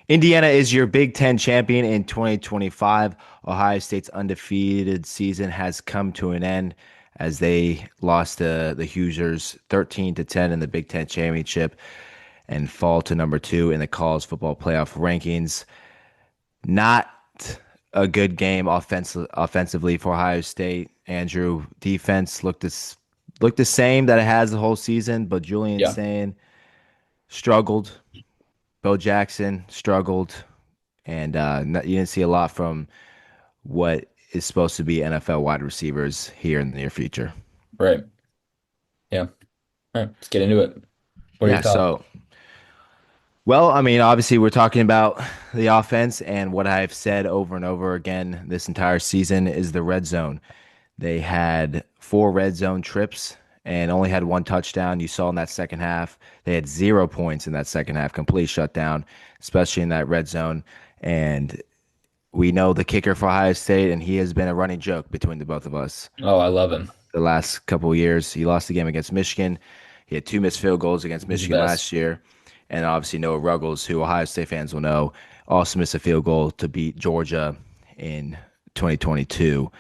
Indiana is your Big Ten champion in 2025. Ohio State's undefeated season has come to an end as they lost to the Hoosiers 13-10 in the Big Ten championship and fall to number two in the college football playoff rankings. Not a good game offensively for Ohio State. Andrew, defense looked the same that it has the whole season, but Julian Yeah, Sain struggled. Bo Jackson struggled, and you didn't see a lot from what is supposed to be NFL wide receivers here in the near future. right. Yeah. All right, let's get into it. What are your Yeah, thoughts? so well, I mean, obviously we're talking about the offense, and what I've said over and over again this entire season is the red zone. They had four red zone trips and only had one touchdown. You saw in that second half, they had 0 points in that second half, complete shutdown, especially in that red zone. And we know the kicker for Ohio State, and he has been a running joke between the both of us Oh, I love him. the last couple of years. He lost the game against Michigan. He had two missed field goals against He's the Michigan best. last year. And obviously Noah Ruggles, who Ohio State fans will know, also missed a field goal to beat Georgia in 2022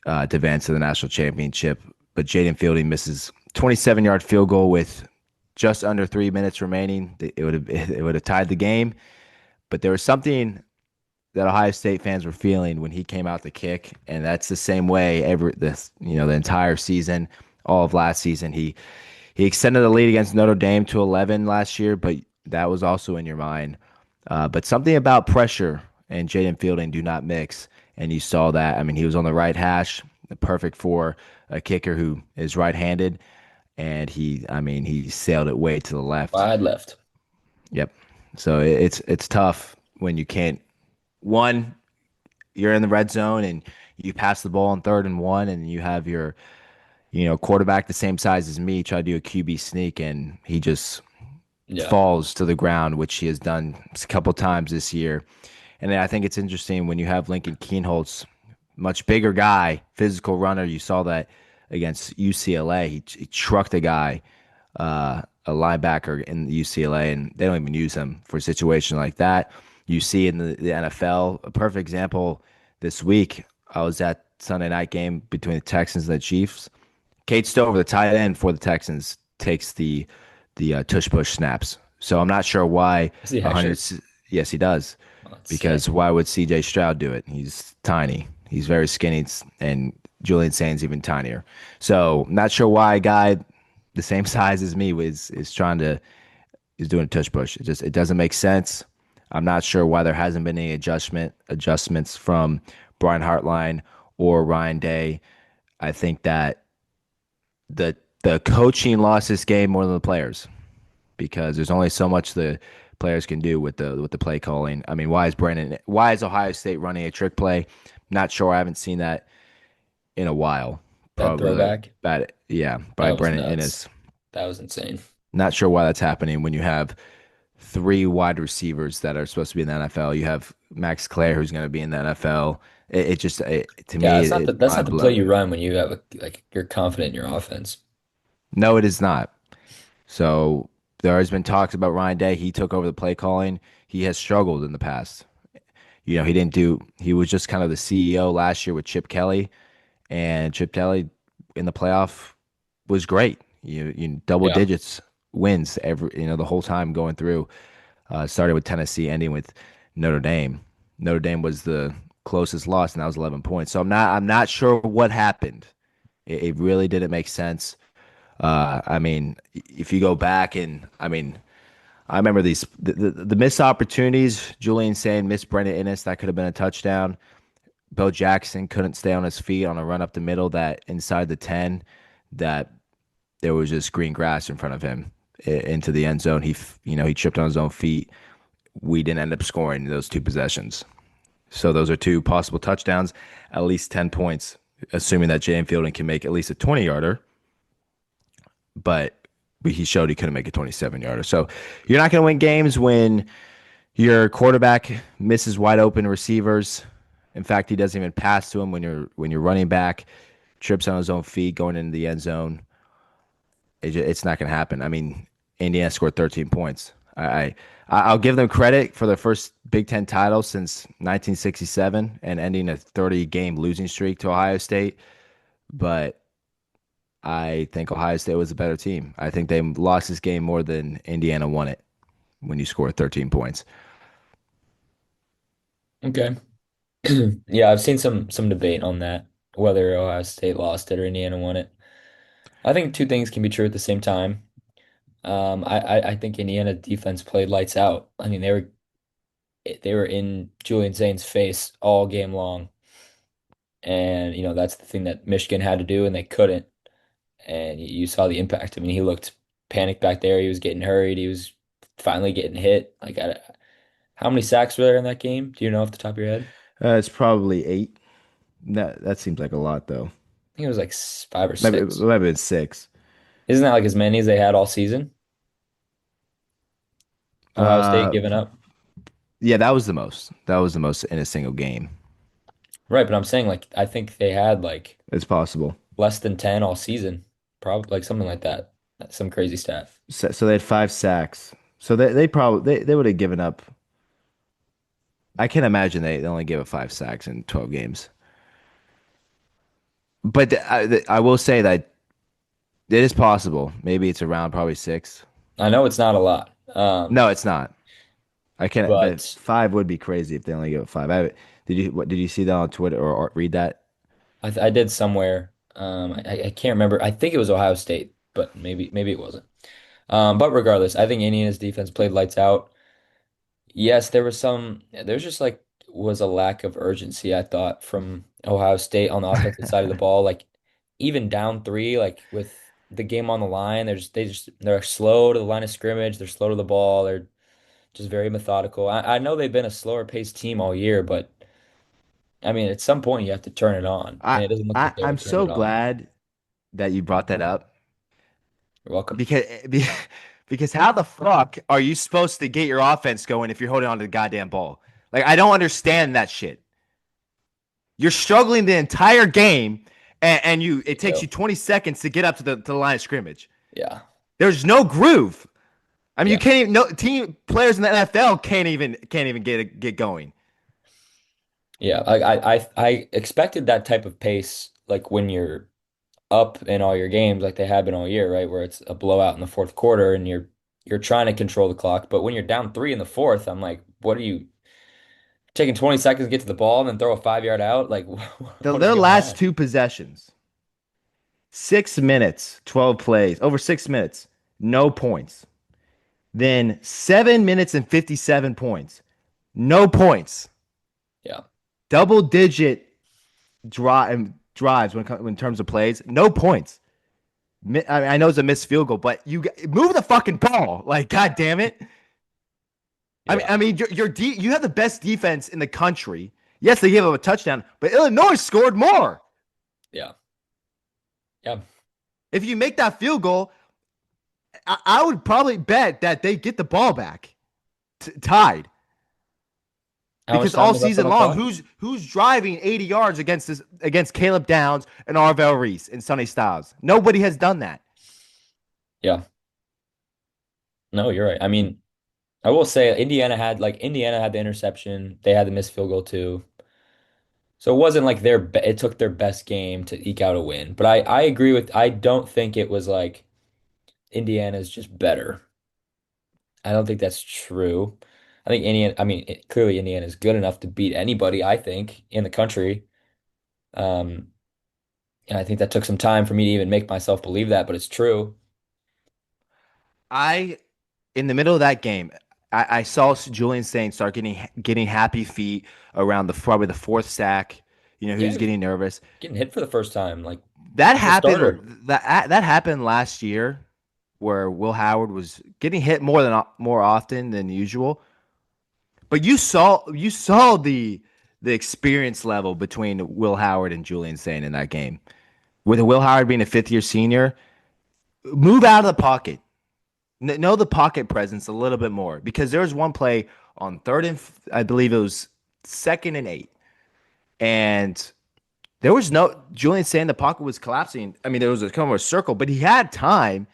to advance to the national championship. But Jaden Fielding misses 27-yard field goal with just under 3 minutes remaining. It would have tied the game. But there was something that Ohio State fans were feeling when he came out to kick, and that's the same way the entire season, all of last season. He extended the lead against Notre Dame to 11 last year, but that was also in your mind. But something about pressure and Jaden Fielding do not mix, and you saw that. I mean, he was on the right hash, perfect for a kicker who is right-handed, and he sailed it way to the left. Wide left. Yep. So it's tough when you can't. One, you're in the red zone and you pass the ball on 3rd and 1, and you have your quarterback the same size as me try to do a QB sneak, and he just Yeah. falls to the ground, which he has done a couple times this year. And I think it's interesting when you have Lincoln Keenholz, much bigger guy, physical runner. You saw that against UCLA. He trucked a guy, a linebacker in UCLA, and they don't even use him for a situation like that. You see in the NFL, a perfect example this week. I was at Sunday night game between the Texans and the Chiefs. Kate Stover, the tight end for the Texans, takes the tush push snaps. So I'm not sure why Is he a hundred. actually? Yes, he does. Oh, that's Because sick. why would C.J. Stroud do it? He's tiny. He's very skinny, and Julian Sain's even tinier. So not sure why a guy the same size as me is trying to is doing a tush push. It doesn't make sense. I'm not sure why there hasn't been any adjustments from Brian Hartline or Ryan Day. I think that the coaching lost this game more than the players because there's only so much the players can do with the play calling. I mean, why is Ohio State running a trick play? Not sure. I haven't seen that in a while. That Probably throwback. bad. Yeah, by That was Brennan nuts. Innes. That was insane. Not sure why that's happening when you have three wide receivers that are supposed to be in the NFL. You have Max Clare, who's going to be in the NFL. To Yeah, me, that's not it's the mind play you blowing. run when you have you're confident in your offense. No, it is not. So there has been talks about Ryan Day. He took over the play calling. He has struggled in the past. He didn't do. He was just kind of the CEO last year with Chip Kelly, and Chip Kelly in the playoff was great. You double Yeah. digits wins the whole time going through. Started with Tennessee, ending with Notre Dame. Notre Dame was the closest loss, and that was 11 points. So I'm not sure what happened. It really didn't make sense. I mean, if you go back and I remember the missed opportunities. Julian saying missed Brendan Innes, that could have been a touchdown. Bo Jackson couldn't stay on his feet on a run up the middle that inside the 10 that there was just green grass in front of him into the end zone. He tripped on his own feet. We didn't end up scoring those two possessions. So those are two possible touchdowns, at least 10 points, assuming that Jalen Fielding can make at least a 20-yarder, but he showed he couldn't make a 27-yarder. So you're not going to win games when your quarterback misses wide open receivers. In fact, he doesn't even pass to him when you're running back, trips on his own feet going into the end zone. It's not going to happen. I mean, Indiana scored 13 points. I'll give them credit for the first Big Ten title since 1967 and ending a 30-game losing streak to Ohio State. But I think Ohio State was a better team. I think they lost this game more than Indiana won it when you score 13 points. Okay. Yeah, I've seen some debate on that, whether Ohio State lost it or Indiana won it. I think two things can be true at the same time. I think Indiana defense played lights out. I mean, they were in Julian Zane's face all game long, and that's the thing that Michigan had to do, and they couldn't. And you saw the impact. I mean, he looked panicked back there. He was getting hurried. He was finally getting hit. Like, how many sacks were there in that game? Do you know off the top of your head? It's probably 8. That seems like a lot, though. I think it was like five or Maybe it six. might have been 6. Isn't that like as many as they had all season? Ohio State Uh, giving up. yeah, that was the most. That was the most in a single game. Right, but I'm saying like I think they had like It's possible. less than 10 all season. Probably like something like that. That's some crazy stat. So they had 5 sacks. So they probably they would have given up. I can't imagine they only gave up 5 sacks in 12 games. But I will say that it is possible. Maybe it's around probably 6. I know it's not a lot. No, it's not. I can't. But But 5 would be crazy if they only give up 5. Did you see that on Twitter or read that? I did somewhere. I can't remember. I think it was Ohio State, but maybe it wasn't. But regardless, I think Indiana's defense played lights out. Yes, there's just like was a lack of urgency, I thought, from Ohio State on the offensive side of the ball. Like even down three, like with the game on the line, they're slow to the line of scrimmage, they're slow to the ball, they're just very methodical. I know they've been a slower paced team all year, but I mean at some point you have to turn it on, and I, it doesn't look like they ever I'm turned so it on. glad that you brought that up You're welcome. because because how the fuck are you supposed to get your offense going if you're holding on to the goddamn ball? Like I don't understand that shit. You're struggling the entire game, and it takes you Yo, 20 seconds to get up to the line of scrimmage. yeah, There's no groove. I mean, you yeah. can't even. No team players in the NFL can't even get going. Yeah, I expected that type of pace, like when you're up in all your games, like they have been all year, right? Where it's a blowout in the fourth quarter and you're trying to control the clock. But when you're down three in the fourth, I'm like, what are you taking 20 seconds to get to the ball and then throw a 5 yard out? Like, what is Their going last on? 2 possessions, 6 minutes, 12 plays, over 6 minutes, no points. Then 7 minutes and 57 points, no points. Yeah, Double digit drives when in terms of plays, no points. I know it's a missed field goal, but move the fucking ball. Like, god damn it. yeah, You have the best defense in the country. Yes, they gave up a touchdown, but Illinois scored more. yeah, yeah. If you make that field goal, I would probably bet that they get the ball back tied. How much Because time all was left on season the long, clock? who's driving 80 yards against Caleb Downs and Arvell Reese and Sonny Styles? Nobody has done that. Yeah, no, you're right. I mean, I will say Indiana had the interception. They had the missed field goal too. So it wasn't like it took their best game to eke out a win. But I agree I don't think it was like Indiana's just better. I don't think that's true. I think Indiana, I mean, clearly Indiana is good enough to beat anybody, I think, in the country. Um, and I think that took some time for me to even make myself believe that, but it's true. I in the middle of that game, I saw Julian Saint start getting happy feet around the probably the fourth sack. He Yeah, was he was getting nervous. getting hit for the first time. Like, That he's a starter. happened. That happened last year, where Will Howard was getting hit more often than usual. But you saw the experience level between Will Howard and Julian Saint in that game. With Will Howard being a fifth-year senior, move out of the pocket. Know the pocket presence a little bit more because there was one play on I believe it was 2nd and 8, and there was no Julian saying the pocket was collapsing. I mean, there was a kind of a circle, but he had time.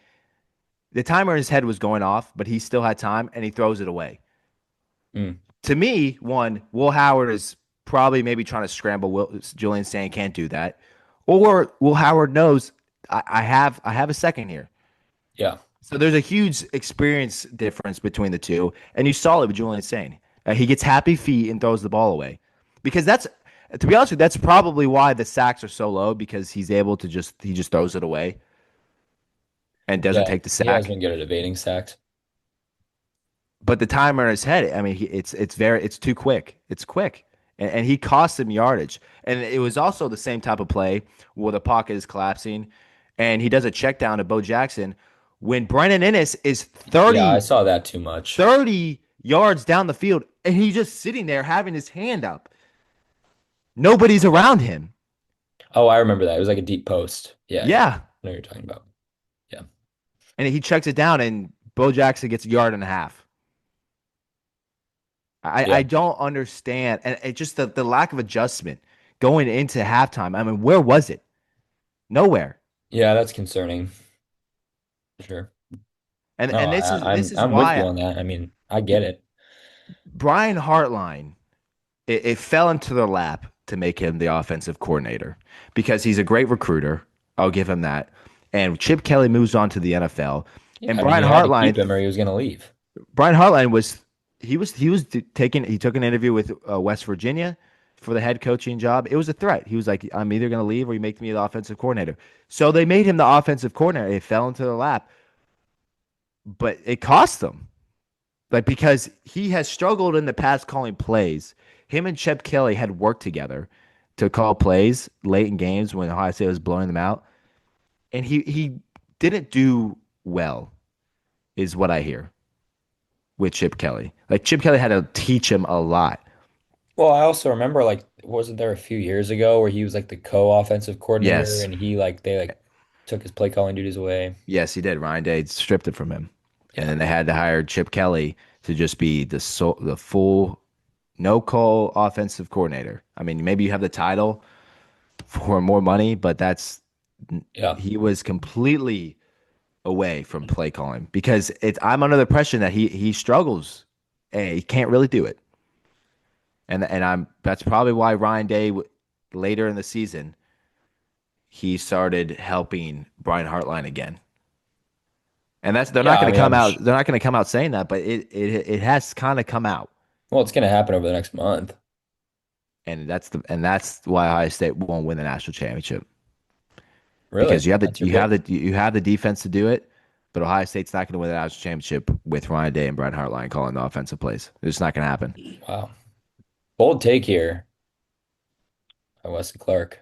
The timer in his head was going off, but he still had time, and he throws it away. Mm. To me, one, Will Howard is probably maybe trying to scramble. Julian saying can't do that, or Will Howard knows I have a second here. Yeah. So there's a huge experience difference between the two, and you saw it with Julian Sane. He gets happy feet and throws the ball away, because that's to be honest with you, that's probably why the sacks are so low because he's able to just he just throws it away and doesn't Yeah. take the He has sack. been good at evading sacks. But the timer in his head, I mean, it's too quick. It's quick, and he cost him yardage. And it was also the same type of play where the pocket is collapsing, and he does a check down to Bo Jackson when Brennan Ennis is Yeah, I 30 saw that too much. 30 yards down the field, and he's just sitting there having his hand up. Nobody's around him. Oh, I remember that. It was like a deep post. Yeah, yeah. I Yeah, know what you're talking about. Yeah. and he checks it down, and Bo Jackson gets a yard and a half. Yeah. I don't understand, and it just the lack of adjustment going into halftime. I mean, where was it? Nowhere. Yeah, that's concerning. Sure. No, And this is I'm with you why on that. I mean, I get it. Brian Hartline it fell into their lap to make him the offensive coordinator because he's a great recruiter. I'll give him that. And Chip Kelly moves on to the NFL, Yeah, and I mean, you had to keep him or he was going to leave. Brian Hartline was taking he took an interview with West Virginia for the head coaching job. It was a threat. He was like, I'm either going to leave or you make me the offensive coordinator. So they made him the offensive coordinator. It fell into their lap, but it cost them. Like because he has struggled in the past calling plays. Him and Chip Kelly had worked together to call plays late in games when Ohio State was blowing them out, and he didn't do well, is what I hear with Chip Kelly. Like Chip Kelly had to teach him a lot. Well, I also remember like wasn't there a few years ago where he was like the co-offensive coordinator Yes, and he like they like took his play calling duties away. yes, he did. Ryan Day stripped it from him, and Yeah. then they had to hire Chip Kelly to just be the full no call offensive coordinator. I mean, maybe you have the title for more money, but that's Yeah. he was completely away from play calling because it's I'm under the impression that he struggles and he can't really do it. And I'm that's probably why Ryan Day later in the season he started helping Brian Hartline again. And that's they're Yeah, not I going to mean, come out they're not going to come out saying that, but it has kind of come out. well, it's going to happen over the next month. And that's why Ohio State won't win the national championship Really? because That's your pick? you have the defense to do it, but Ohio State's not going to win the national championship with Ryan Day and Brian Hartline calling the offensive plays. It's not going to happen. Wow. Bold take here by Wesley Clark.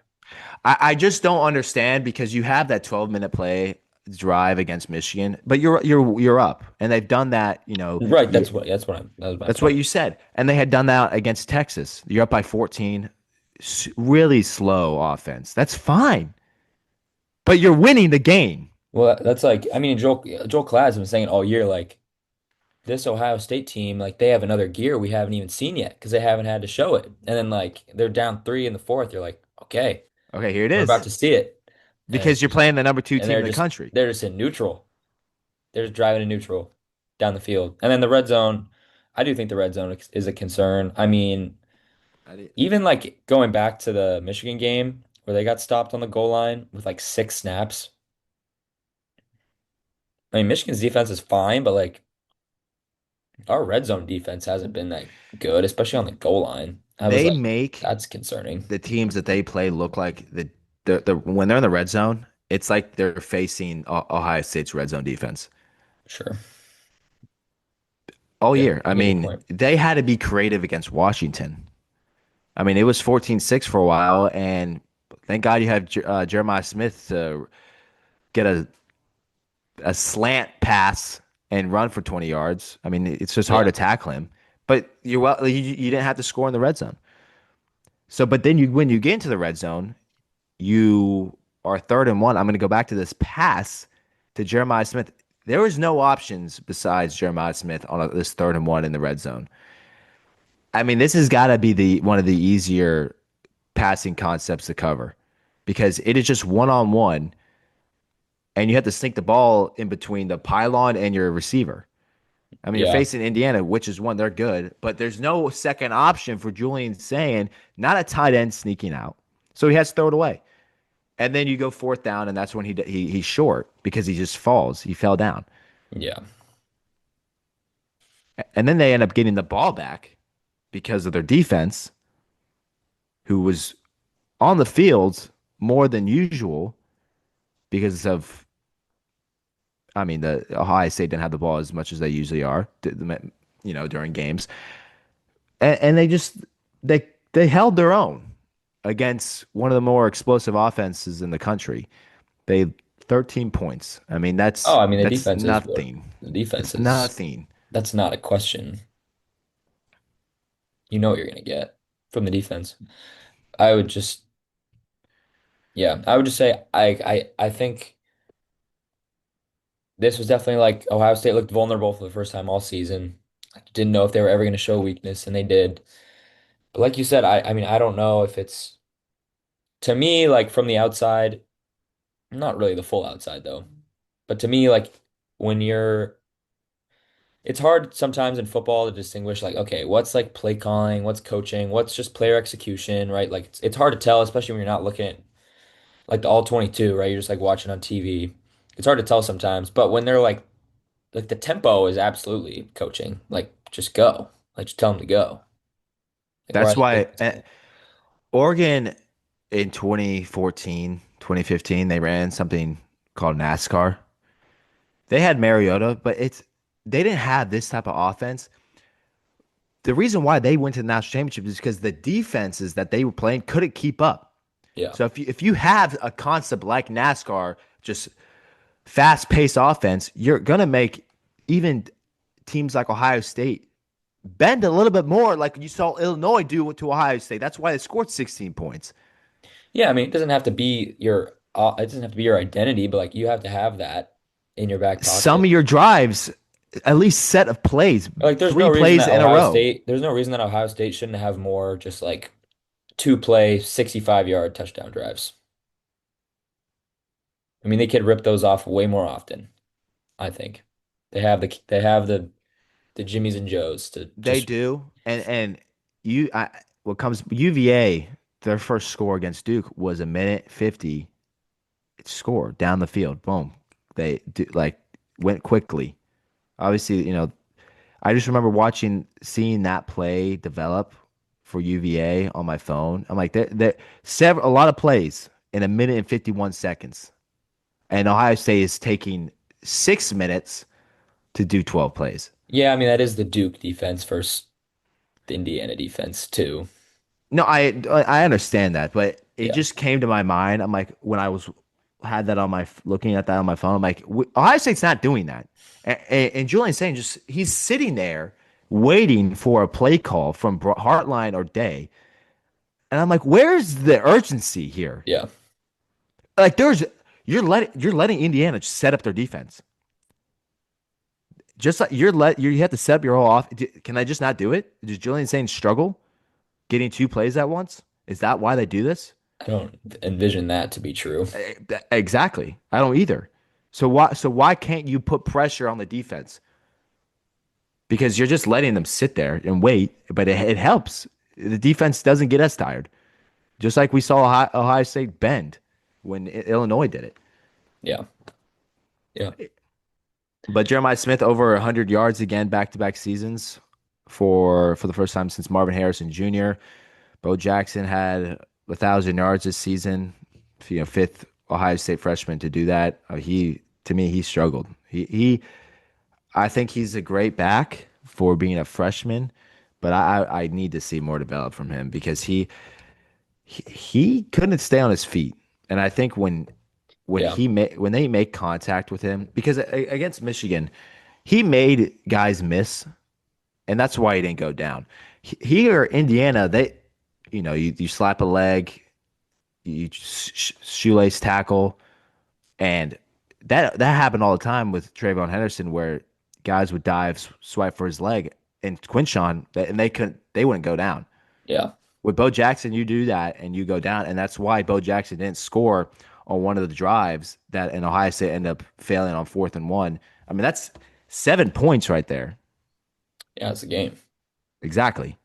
I just don't understand because you have that 12-minute play drive against Michigan, but you're up, and they've done that. Right, that was my That's what point. you said, and they had done that against Texas. You're up by 14, really slow offense. That's fine, but you're winning the game. Well, that's like I mean Joel Klatt has been saying all year like this Ohio State team like they have another gear we haven't even seen yet because they haven't had to show it. And then like they're down three in the fourth. You're like, okay, Okay, here it we're about is to see it. And because you're playing the number two and team in the country. they're just in neutral. They're just driving in neutral down the field. And then the red zone, I do think the red zone is a concern. I mean, even like going back to the Michigan game where they got stopped on the goal line with like 6 snaps. I mean, Michigan's defense is fine, but like our red zone defense hasn't been that good, especially on the goal line. I was They like, make that's concerning. the teams that they play look like the when they're in the red zone, it's like they're facing Ohio State's red zone defense Sure. all Yeah, year. I I get your mean, point. they had to be creative against Washington. I mean, it was 14-6 for a while, and thank God you have Jeremiah Smith to get a slant pass and run for 20 yards. I mean, it's just hard Yeah. to tackle him. But you didn't have to score in the red zone. So, but then when you get into the red zone, you are 3rd and 1. I'm going to go back to this pass to Jeremiah Smith. There was no options besides Jeremiah Smith on this 3rd and 1 in the red zone. I mean, this has got to be the one of the easier passing concepts to cover because it is just one-on-one, and you have to sink the ball in between the pylon and your receiver. I mean, you're Yeah. facing Indiana, which is one, they're good, but there's no second option for Julian saying, not a tight end sneaking out. So he has to throw it away. And then you go fourth down, and that's when he's short because he just falls. He fell down. Yeah. And then they end up getting the ball back because of their defense, who was on the field more than usual because of, I mean, the Ohio State didn't have the ball as much as they usually are, during games. And they they held their own against one of the more explosive offenses in the country. They 13 points. I mean, Oh, I mean, the that's defense is what nothing. the defense It's is. nothing. That's not a question. You know what you're gonna get from the defense. I would just, yeah, I would just say I think this was definitely like Ohio State looked vulnerable for the first time all season. I didn't know if they were ever going to show weakness, and they did. But like you said, I mean, I don't know if it's to me like from the outside, not really the full outside though, but to me like when you're, it's hard sometimes in football to distinguish like okay, what's like play calling, what's coaching, what's just player execution, right? Like it's hard to tell, especially when you're not looking at like the all 22, right? You're just like watching on TV. It's hard to tell sometimes, but when they're like the tempo is absolutely coaching. Like just go. Like just tell them to go. Like why are That's they why wasting time? Oregon in 2014, 2015, they ran something called NASCAR. They had Mariota, but they didn't have this type of offense. The reason why they went to the national championship is because the defenses that they were playing couldn't keep up. Yeah. So if you have a concept like NASCAR, just fast paced offense, you're gonna make even teams like Ohio State bend a little bit more, like you saw Illinois do to Ohio State. That's why they scored 16 points. Yeah, I mean it doesn't have to be your it doesn't have to be your identity, but like you have to have that in your back Some pocket. of your drives, at least set of plays, Like three plays in a row. There's no reason that Ohio State shouldn't have more just like two play 65-yard touchdown drives. I mean they could rip those off way more often, I think. They have the Jimmies and Joes to They just do, and what comes UVA, their first score against Duke was a minute 50 score down the field. Boom, they do, like went quickly. Obviously, I just remember seeing that play develop for UVA on my phone. I'm like, there several a lot of plays in a minute and 51 seconds, and Ohio State is taking 6 minutes to do 12 plays. yeah, I mean that is the Duke defense versus the Indiana defense too. No, I understand that, but it Yeah. just came to my mind. I'm like, when I was had that on my looking at that on my phone, I'm like, Ohio State's not doing that. And Julian saying just he's sitting there waiting for a play call from Hartline or Day, and I'm like, where's the urgency here? Yeah. Like, you're letting Indiana just set up their defense. Just like you have to set up your whole off. Can I just not do it? Does Julian saying struggle getting two plays at once? Is that why they do this? I don't envision that to be true. Exactly. I don't either. So why can't you put pressure on the defense? Because you're just letting them sit there and wait, but it helps. The defense doesn't get us tired. Just like we saw Ohio State bend when Illinois did it. Yeah. Yeah. But Jeremiah Smith over 100 yards again, back-to-back seasons for the first time since Marvin Harrison Jr. Bo Jackson had 1,000 yards this season. Fifth Ohio State freshman to do that. To me, he struggled. I think he's a great back for being a freshman, but I need to see more develop from him because he couldn't stay on his feet. And I think Yeah. when they make contact with him, because against Michigan, he made guys miss, and that's why he didn't go down. Here, Indiana, you slap a leg, you shoelace tackle, and that happened all the time with Trayvon Henderson, where guys would dive, swipe for his leg, and Quinshon, and they wouldn't go down. Yeah. With Bo Jackson, you do that and you go down, and that's why Bo Jackson didn't score on one of the drives that in Ohio State ended up failing on 4th and 1. I mean, that's 7 points right there. Yeah, it's a game. Exactly.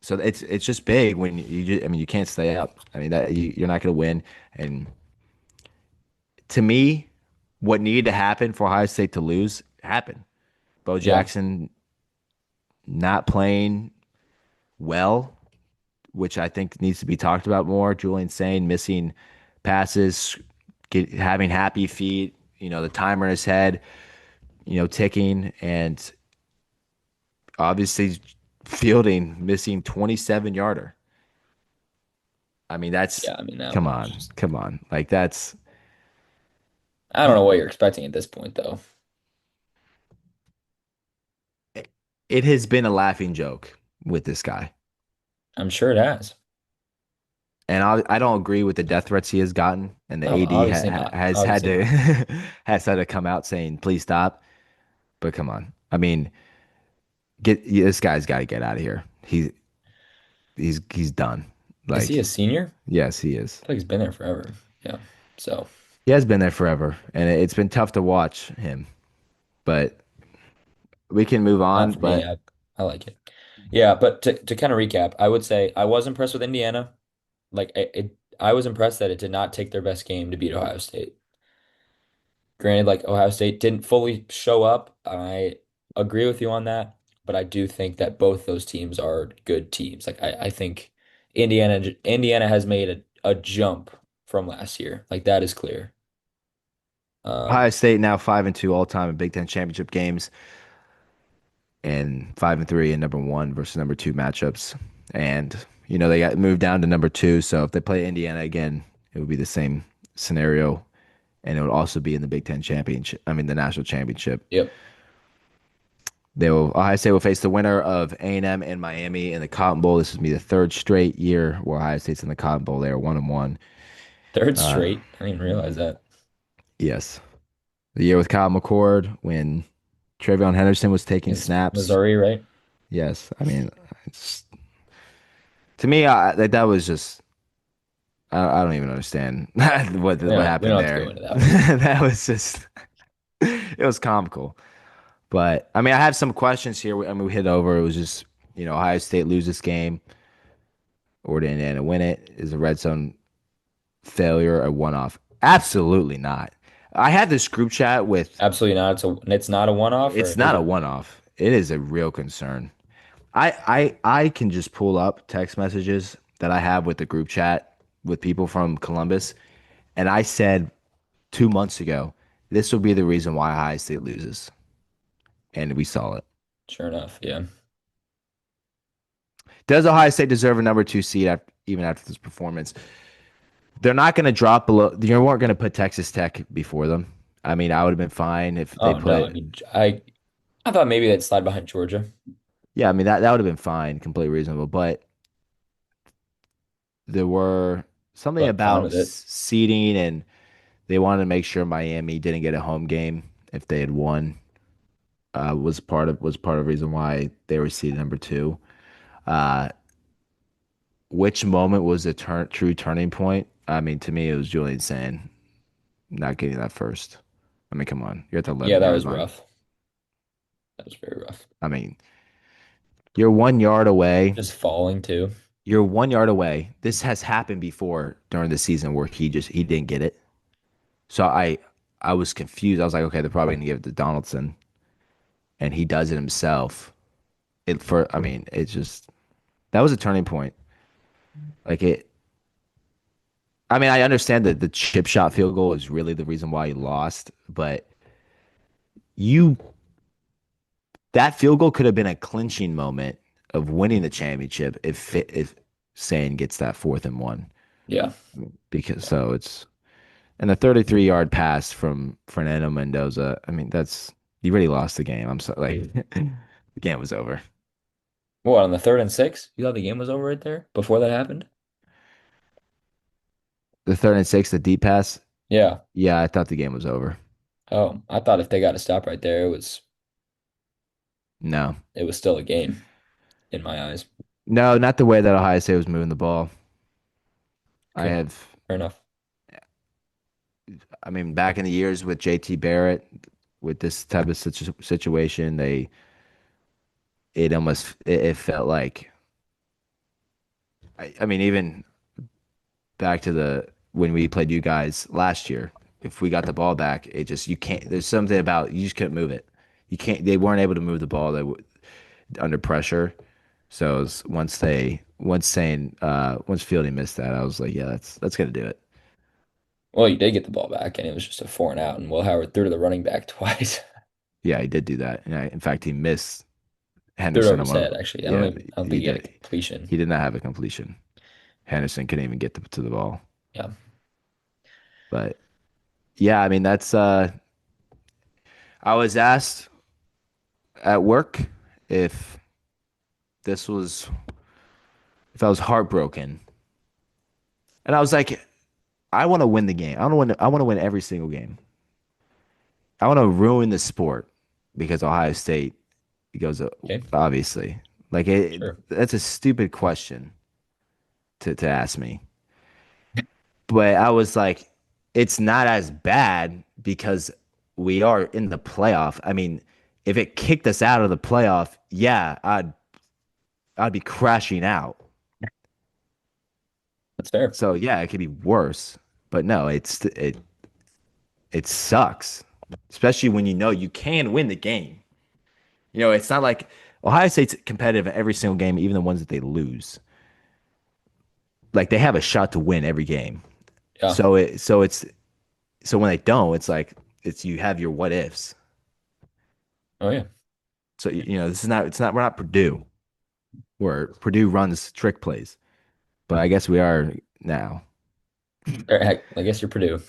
So it's just big when I mean, you can't stay up. I mean, you're not going to win. And to me, what needed to happen for Ohio State to lose happened. Bo Yeah. Jackson not playing well, which I think needs to be talked about more. Julian Sane missing passes, having happy feet, the timer in his head, ticking, and obviously Fielding missing 27 yarder. I mean, that's Yeah, I mean that come was on, just come on. Like that's I don't know what you're expecting at this point though. it has been a laughing joke with this guy. I'm sure it has. And I don't agree with the death threats he has gotten, and the No, AD obviously not. has had Obviously to not. has had to come out saying, "Please stop." But come on, I mean, this guy's got to get out of here. He's done. Is he a Like, senior? yes, he is. I feel like he's been there forever. Yeah. So He has been there forever, and it's been tough to watch him. But we can move not on. for me. But I like it. Yeah, but to kind of recap, I would say I was impressed with Indiana. Like I was impressed that it did not take their best game to beat Ohio State. Granted, like Ohio State didn't fully show up. I agree with you on that, but I do think that both those teams are good teams. Like I think Indiana has made a jump from last year. Like that is clear. Ohio Um, State now 5-2 all time in Big Ten championship games, and 5-3 in number one versus number two matchups. And they got moved down to number two. So if they play Indiana again, it would be the same scenario, and it would also be in the Big Ten championship. I mean, the national championship. yep. Ohio State will face the winner of A&M and Miami in the Cotton Bowl. This will be the third straight year where Ohio State's in the Cotton Bowl. They are 1-1. Third Uh, straight. I didn't even realize that. yes, the year with Kyle McCord when Travion Henderson was taking It's snaps. Missouri, right? Yes, I mean, it's, to me, that was just I don't even understand what We don't happened have to go there. into that one. That was just it was comical. But I mean, I have some questions here. I mean, we hit over. It was just Ohio State lose this game or did Indiana win it? Is a red zone failure a one off? Absolutely not. I had this group chat with. Absolutely not. It's not a one-off, or It's is not a it? one off. It is a real concern. I can just pull up text messages that I have with the group chat with people from Columbus, and I said 2 months ago this will be the reason why Ohio State loses, and we saw it. Sure enough, yeah. Does Ohio State deserve a number two seed even after this performance? They're not going to drop below. You weren't going to put Texas Tech before them. I mean, I would have been fine if they Oh no, I put. mean, I thought maybe they'd slide behind Georgia. Yeah, I mean that would have been fine, completely reasonable. But there were something But fine about with it. seeding, and they wanted to make sure Miami didn't get a home game if they had won. Was part of the reason why they were seeded number two. Uh, which moment was a true turning point? I mean, to me, it was Julian saying not getting that first. I mean, come on, you're at the Yeah, 11 that yard was line. rough. That was very rough. I mean, you're 1 yard away. Just falling too. You're 1 yard away. This has happened before during the season where he didn't get it. So I was confused. I was like, okay, they're probably gonna give it to Donaldson, and he does it himself. I mean, it's just that was a turning point. Like it. I mean, I understand that the chip shot field goal is really the reason why he lost, but you that field goal could have been a clinching moment of winning the championship if Sane gets that 4th and 1 Yeah. because so it's and a 33-yard pass from Fernando Mendoza. I mean, that's you really lost the game. I'm sorry, like the game was over. What, on the 3rd and 6? You thought the game was over right there before that happened? The 3rd and 6, the deep pass. Yeah. Yeah, I thought the game was over. Oh, I thought if they got a stop right there, No, it was still a game in my eyes. no, not the way that Ohio State was moving the ball. I Okay. have, Fair enough. I mean, back in the years with JT Barrett, with this type of situation, it felt like I mean even back to the when we played you guys last year, if we got the ball back, it just you can't. There's something about you just couldn't move it. You can't. They weren't able to move the ball under pressure. So it was, once Fielding missed that, I was like, yeah, that's gonna do it. Well, you did get the ball back, and it was just a 4 and out, and Will Howard threw to the running back twice. Yeah, he did do that. And in fact, he missed Threw it over Henderson on his one. head, actually. Yeah, I don't think he he had a did. completion. He did not have a completion. Henderson couldn't even get to the ball. Yeah. But yeah, I mean that's. I was asked at work if this was if I was heartbroken, and I was like, I want to win the game. I want to win every single game. I want to ruin the sport because Ohio State goes Okay. obviously. Sure. That's a stupid question to ask me. But I was like, it's not as bad because we are in the playoff. I mean, if it kicked us out of the playoff, yeah, I'd be crashing out. That's fair. So yeah, it could be worse. But no, it sucks, especially when you know you can win the game. You know, it's not like Ohio State's competitive in every single game, even the ones that they lose. Like they have a shot to win every game. Yeah. So when they don't, it's like it's you have your what ifs. Oh, yeah. So you know, this is not it's not we're not Purdue where Purdue runs trick plays, but I guess we are now. Heck, I guess you're Purdue.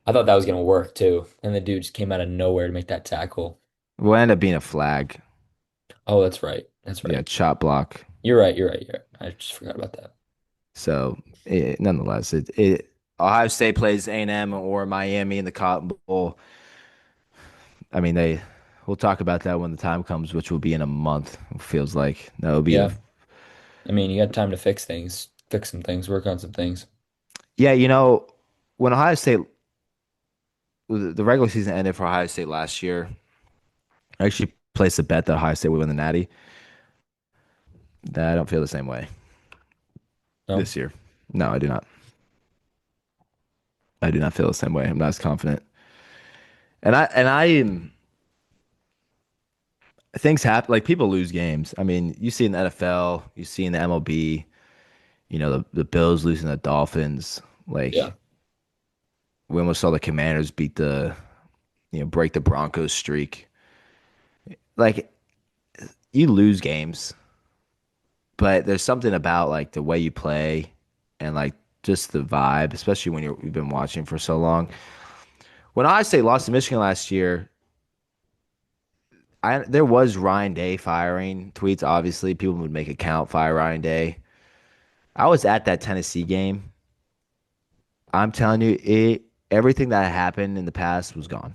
I thought that was going to work, too. And the dude just came out of nowhere to make that tackle. We'll end up being a flag. Oh, that's right. That's Yeah, right. chop block. You're right. You're right. You're right. I just forgot about that. So nonetheless, Ohio State plays A&M or Miami in the Cotton Bowl. I mean, we'll talk about that when the time comes, which will be in a month. It feels like that'll be a Yeah. I mean, you got time to fix things, fix some things, work on some things. yeah. You know, when Ohio State the regular season ended for Ohio State last year, I actually placed a bet that Ohio State would win the Natty. That I don't feel the same way No? this year. No, I do not. I do not feel the same way. I'm not as confident. And I am things happen. Like people lose games. I mean, you see in the NFL, you see in the MLB. You know, the Bills losing the Dolphins. Yeah. Like we almost saw the Commanders beat break the Broncos streak. Like you lose games, but there's something about like the way you play and like just the vibe, especially when you've been watching for so long. When I say lost to Michigan last year, there was Ryan Day firing tweets. Obviously, people would make a count fire Ryan Day. I was at that Tennessee game. I'm telling you, everything that happened in the past was gone.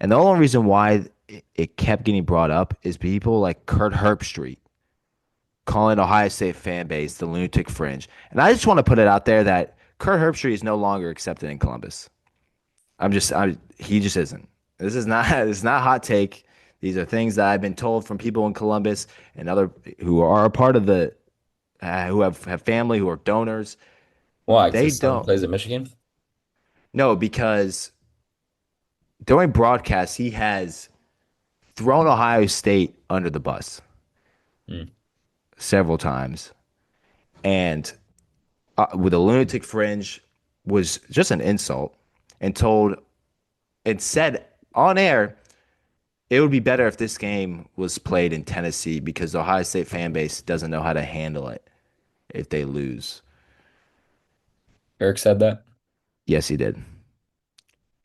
And the only reason why it kept getting brought up is people like Kurt Herbstreit calling Ohio State fan base the lunatic fringe. And I just want to put it out there that Kurt Herbstreit is no longer accepted in Columbus. He just isn't. This is not this is not a hot take. These are things that I've been told from people in Columbus and other who are a part of the who have family who are donors. Why? Because They his son don't plays at Michigan? know because during broadcasts he has thrown Ohio State under the bus Hmm. several times, and with a lunatic fringe was just an insult, and told and said on air it would be better if this game was played in Tennessee because the Ohio State fan base doesn't know how to handle it if they lose. Eric said that? Yes, he did.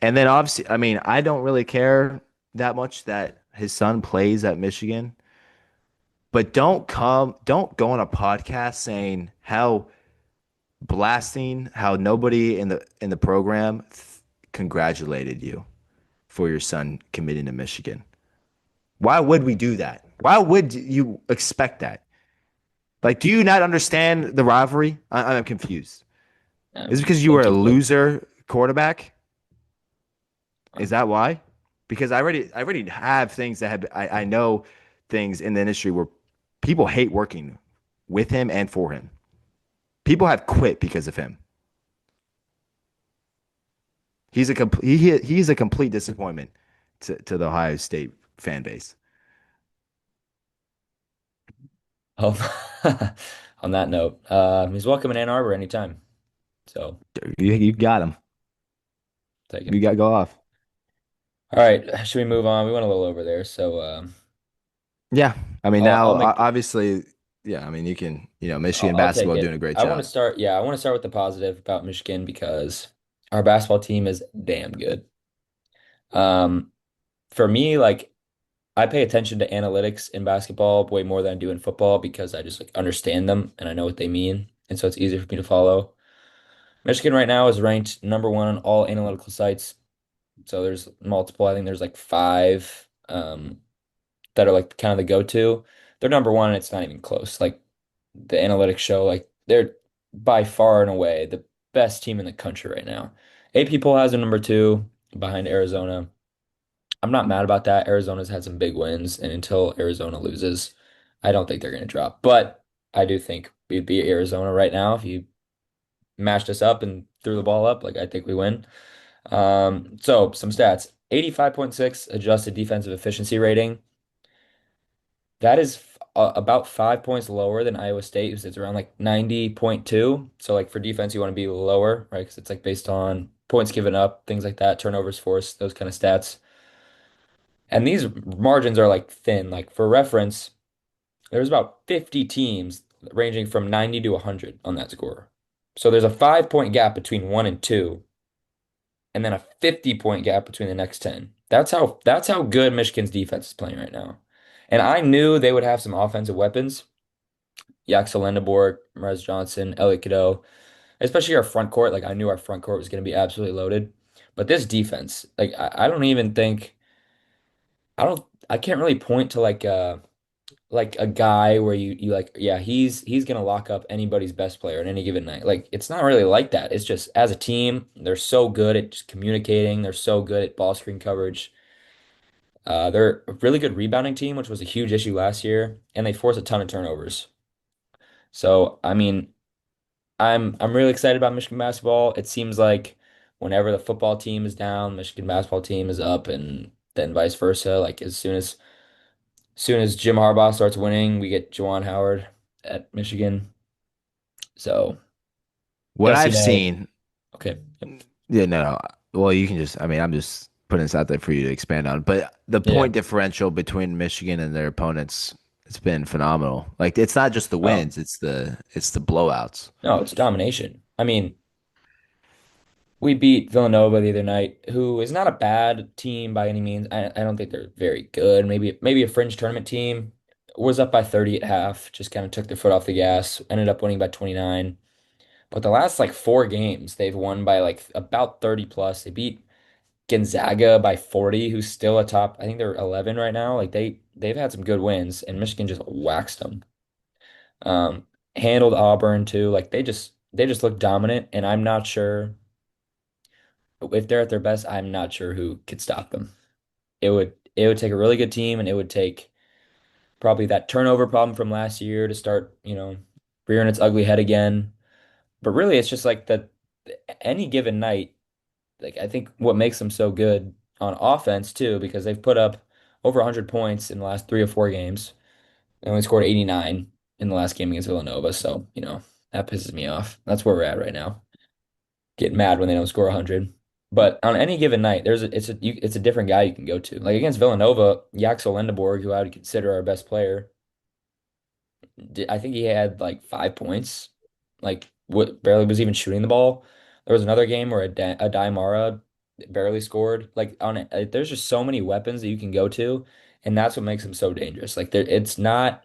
And then obviously, I mean, I don't really care that much that his son plays at Michigan, but don't go on a podcast saying how blasting how nobody in the program congratulated you for your son committing to Michigan. Why would we do that? Why would you expect that? Like, do you not understand the rivalry? I'm confused. Is it because you Some were a people. loser quarterback? Is that why? Because I already have things that have I know things in the industry where people hate working with him and for him. People have quit because of him. He's a complete disappointment to the Ohio State fan base. Oh, on that note, he's welcome in Ann Arbor anytime. So You got him. take You him. got go off. All right, should we move on? We went a little over there, so Yeah, I mean I'll now make obviously, yeah. I mean you can Michigan I'll take basketball doing it. a great I want to job. start. Yeah, I want to start with the positive about Michigan because our basketball team is damn good. Um, for me, like I pay attention to analytics in basketball way more than I do in football because I just like understand them and I know what they mean, and so it's easier for me to follow. Michigan right now is ranked number one on all analytical sites. So there's multiple. I think there's like five that are like kind of the go-to. They're number one, and it's not even close. Like the analytics show, like they're by far and away the best team in the country right now. AP poll has them number two behind Arizona. I'm not mad about that. Arizona's had some big wins, and until Arizona loses, I don't think they're going to drop. But I do think we'd beat Arizona right now if you matched us up and threw the ball up. Like I think we win. So some stats: 85.6 adjusted defensive efficiency rating. That is about 5 points lower than Iowa State, who's it's around like 90.2. So like for defense, you want to be lower, right? Because it's like based on points given up, things like that, turnovers forced, those kind of stats. And these margins are like thin. Like for reference, there's about 50 teams ranging from 90 to 100 on that score. So there's a 5 point gap between one and two, and then a 50 point gap between the next 10. That's how good Michigan's defense is playing right now. And I knew they would have some offensive weapons. Yaxel Lendeborg, Merez Johnson, Elliot Cadeau, especially our front court. Like I knew our front court was going to be absolutely loaded. But this defense, like I don't even think I can't really point to like a guy where you like, yeah, he's gonna lock up anybody's best player on any given night. Like it's not really like that. It's just as a team, they're so good at just communicating. They're so good at ball screen coverage. They're a really good rebounding team, which was a huge issue last year, and they force a ton of turnovers. So, I mean, I'm really excited about Michigan basketball. It seems like whenever the football team is down, Michigan basketball team is up, and then vice versa. Like as soon as Jim Harbaugh starts winning, we get Juwan Howard at Michigan. So What gotta see I've that. seen, Okay. Yep. yeah, no. Well, you can just, I mean, I'm just putting this out there for you to expand on. But the Yeah. point differential between Michigan and their opponents, it's been phenomenal. Like it's not just the Oh, wins, it's the blowouts. no, it's domination. I mean, we beat Villanova the other night, who is not a bad team by any means. I don't think they're very good. Maybe a fringe tournament team. Was up by 30 at half, just kind of took their foot off the gas, ended up winning by 29. But the last like four games, they've won by like about 30 plus. They beat Gonzaga by 40, who's still a top. I think they're 11 right now. Like they've had some good wins, and Michigan just waxed them. Handled Auburn too. Like they just look dominant, and I'm not sure if they're at their best. I'm not sure who could stop them. It would take a really good team, and it would take probably that turnover problem from last year to start, rearing its ugly head again. But really, it's just like that. Any given night, like I think what makes them so good on offense too, because they've put up over 100 points in the last three or four games. They only scored 89 in the last game against Villanova, so that pisses me off. That's where we're at right now. Get mad when they don't score 100. But on any given night, it's a different guy you can go to. Like against Villanova, Yaxel Lendeborg, who I would consider our best player, I think he had like 5 points. Like what barely was even shooting the ball. There was another game where a Daimara barely scored. Like there's just so many weapons that you can go to, and that's what makes them so dangerous. Like it's not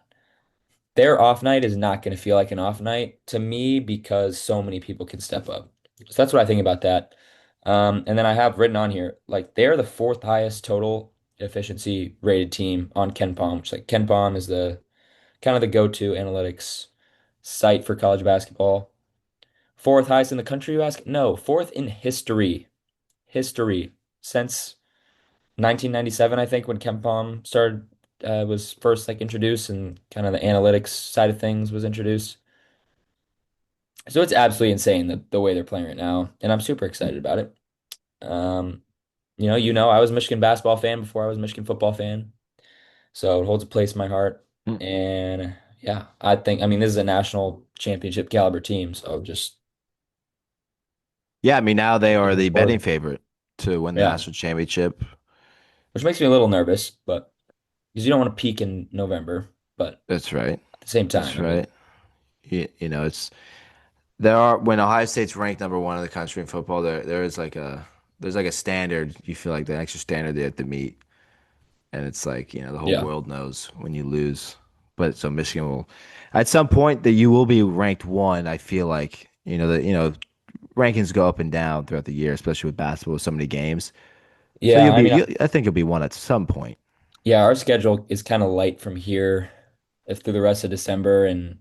their off night is not going to feel like an off night to me because so many people can step up. So that's what I think about that. And then I have written on here like they're the fourth highest total efficiency rated team on KenPom, which like KenPom is the kind of the go-to analytics site for college basketball. Fourth highest in the country, you ask? No, fourth in history. History since 1997, I think, when KenPom started was first like introduced, and kind of the analytics side of things was introduced. So it's absolutely insane the way they're playing right now, and I'm super excited about it. Um, I was a Michigan basketball fan before I was a Michigan football fan, so it holds a place in my heart. Mm. And yeah, I mean, this is a national championship caliber team, so just Yeah, I mean now they are looking the betting forward. favorite to win the Yeah, national championship. which makes me a little nervous, but because you don't want to peak in November, but That's right. at the same That's time, I mean, right. You know, it's there are when Ohio State's ranked number one in the country in football, there is like a there's like a standard you feel like the extra standard they have to meet, and it's like the whole yeah, world knows when you lose. But so Michigan will, at some point, that you will be ranked one. I feel like that rankings go up and down throughout the year, especially with basketball, with so many games. So yeah. I mean, I think you'll be one at some point. yeah, our schedule is kind of light from here if through the rest of December and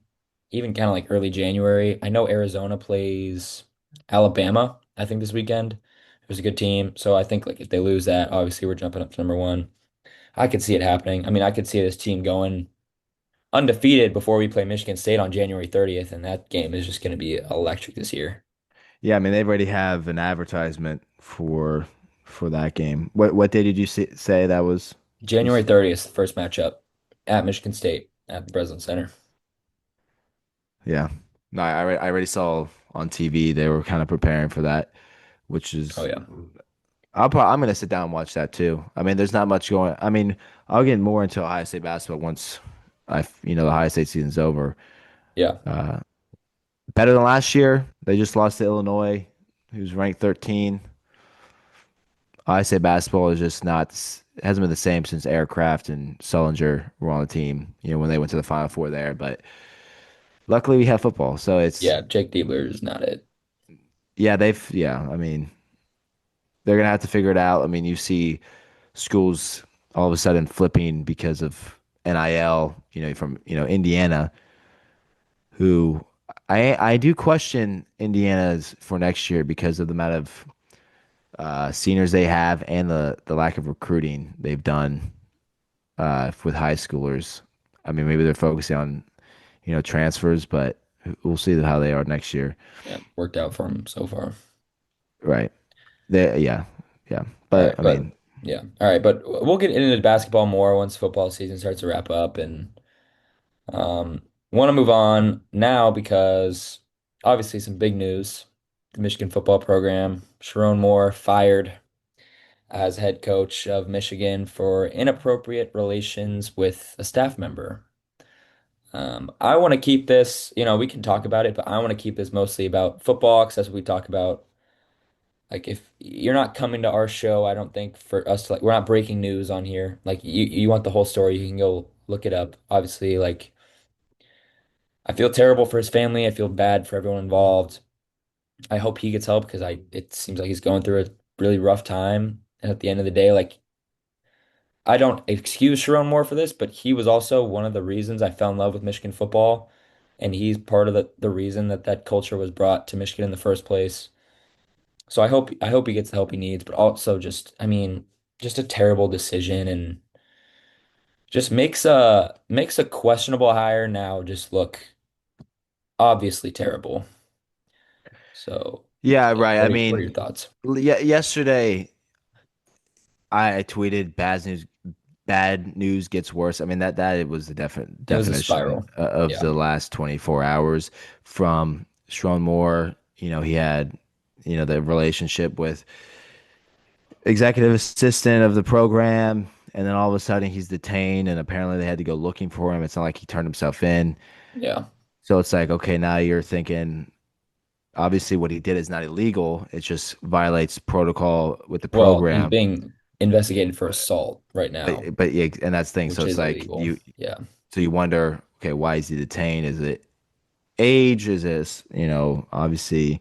even kind of like early January. I know Arizona plays Alabama, I think this weekend. It was a good team. So I think like if they lose that, obviously we're jumping up to number one. I could see it happening. I mean, I could see this team going undefeated before we play Michigan State on January 30th, and that game is just going to be electric this year. Yeah, I mean they already have an advertisement for that game. What day did you say that was? January 30th, the first matchup at Michigan State at the Breslin Center. Yeah. No, I already saw on TV they were kind of preparing for that, which Oh is yeah. I'm gonna sit down and watch that too. I mean, there's not much going. I mean, I'll get more into Ohio State basketball once the Ohio State season's over. Yeah. Uh, Better than last year. They just lost to Illinois, who's ranked 13. Ohio State basketball is just not hasn't been the same since Aircraft and Sullinger were on the team. When they went to the Final Four there, but luckily we have football, so it's Yeah, Jake Diebler is not it. yeah. I mean, they're gonna have to figure it out. I mean, you see schools all of a sudden flipping because of NIL, from Indiana, who I do question Indiana's for next year because of the amount of seniors they have and the lack of recruiting they've done with high schoolers. I mean, maybe they're focusing on transfers, but we'll see how they are next year. Yeah, worked out for him so far. Right. Yeah, yeah. All But right, I but mean, yeah. All right, but we'll get into basketball more once football season starts to wrap up and want to move on now because obviously some big news. The Michigan football program, Sherrone Moore fired as head coach of Michigan for inappropriate relations with a staff member. I want to keep this, we can talk about it, but I want to keep this mostly about football because that's what we talk about. Like if you're not coming to our show, I don't think for us to like we're not breaking news on here. Like you want the whole story, you can go look it up. Obviously, like I feel terrible for his family. I feel bad for everyone involved. I hope he gets help because I it seems like he's going through a really rough time. And at the end of the day, like I don't excuse Sherrone Moore for this, but he was also one of the reasons I fell in love with Michigan football. And he's part of the reason that culture was brought to Michigan in the first place. So I hope he gets the help he needs, but also just I mean, just a terrible decision and just makes a questionable hire now just look obviously terrible. So yeah, yeah, right. I what are your mean, thoughts? yesterday I tweeted bad news gets worse. I mean that it was the It was a definition spiral. of Yeah. the last 24 hours from Sherrone Moore. He had the relationship with executive assistant of the program, and then all of a sudden he's detained, and apparently they had to go looking for him. It's not like he turned himself in. Yeah. So it's like, okay, now you're thinking obviously what he did is not illegal. It just violates protocol with the Well, he's program. being investigated for assault right now, But yeah, and that's the thing. So which it's is like illegal. Yeah. you wonder, okay, why is he detained? Is it age? Is this, obviously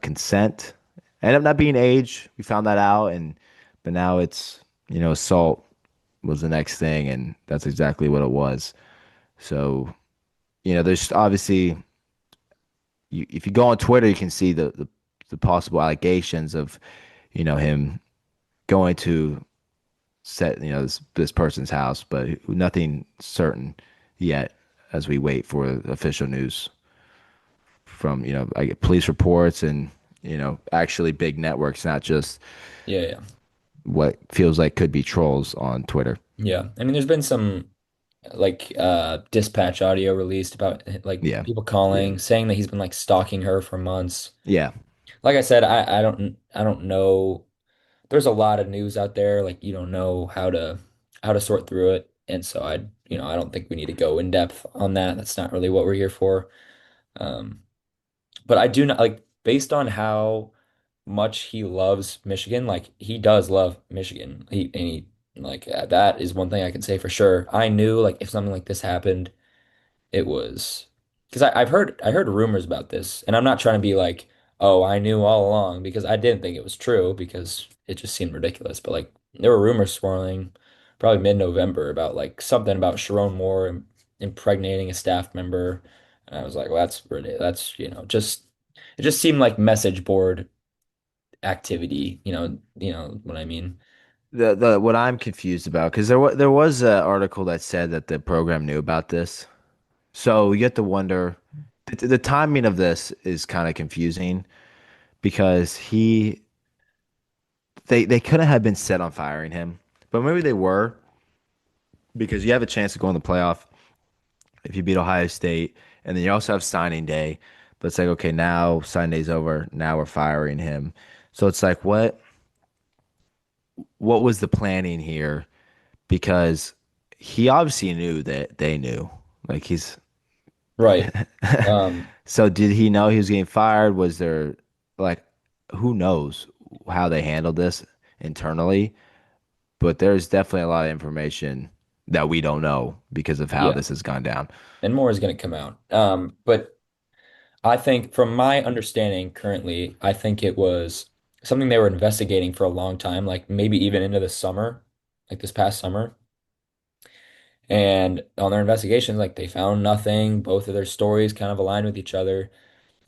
consent? Ended up not being age. We found that out, but now it's assault was the next thing, and that's exactly what it was. So there's obviously if you go on Twitter, you can see the possible allegations of him going to set, this person's house, but nothing certain yet as we wait for official news from, I get police reports and, actually big networks, not just Yeah, yeah. what feels like could be trolls on Twitter. Yeah. I mean, there's been some like dispatch audio released about like Yeah. people Yeah. calling saying that he's been like stalking her for months. Yeah. Like I said, I don't know. There's a lot of news out there. Like you don't know how to sort through it. And so I don't think we need to go in depth on that. That's not really what we're here for. Um, but I do not like based on how much he loves Michigan, like he does love Michigan. He like that is one thing I can say for sure. I knew like if something like this happened, it was because I heard rumors about this, and I'm not trying to be like, oh, I knew all along because I didn't think it was true because it just seemed ridiculous. But like there were rumors swirling probably mid-November about like something about Sherrone Moore impregnating a staff member, and I was like, well, that's ridiculous. That's just it just seemed like message board activity. You know what I mean? The what I'm confused about, because there was an article that said that the program knew about this. So you have to wonder, the timing of this is kind of confusing because they couldn't have been set on firing him, but maybe they were, because you have a chance to go in the playoff if you beat Ohio State, and then you also have signing day. But it's like, okay, now signing day's over. Now we're firing him. So it's like, what was the planning here? Because he obviously knew that they knew. Like he's Right. Um, so did he know he was getting fired? Was there, like, who knows how they handled this internally? But there's definitely a lot of information that we don't know because of how yeah, this has gone down. and more is going to come out. But I think, from my understanding currently, I think it was something they were investigating for a long time, like maybe even into the summer, like this past summer. And on their investigations, like they found nothing. Both of their stories kind of aligned with each other.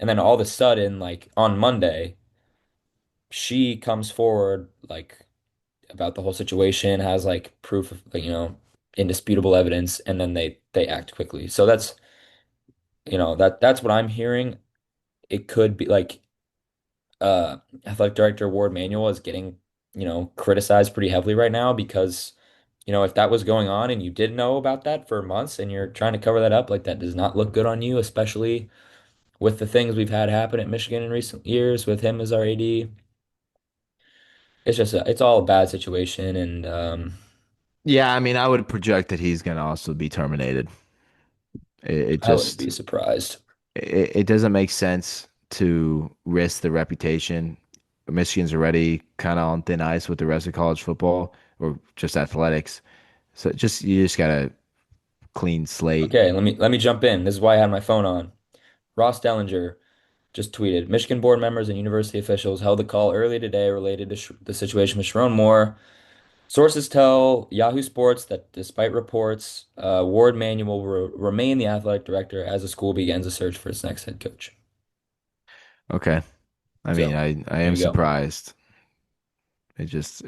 And then all of a sudden, like on Monday, she comes forward like about the whole situation, has like proof of like, indisputable evidence, and then they act quickly. So that's what I'm hearing. It could be like athletic director Ward Manuel is getting, criticized pretty heavily right now because, if that was going on and you did know about that for months and you're trying to cover that up, like that does not look good on you, especially with the things we've had happen at Michigan in recent years with him as our AD. It's all a bad situation, and Yeah, I mean, I would project that he's going to also be terminated. It I wouldn't just be surprised. it doesn't make sense to risk the reputation. Michigan's already kind of on thin ice with the rest of college football or just athletics. So you just gotta clean slate. Okay, let me jump in. This is why I had my phone on. Ross Dellinger just tweeted, Michigan board members and university officials held a call early today related to the situation with Sherrone Moore. Sources tell Yahoo Sports that despite reports, Ward Manuel will remain the athletic director as the school begins a search for its next head coach. Okay. I mean, So I there am you go. surprised. It just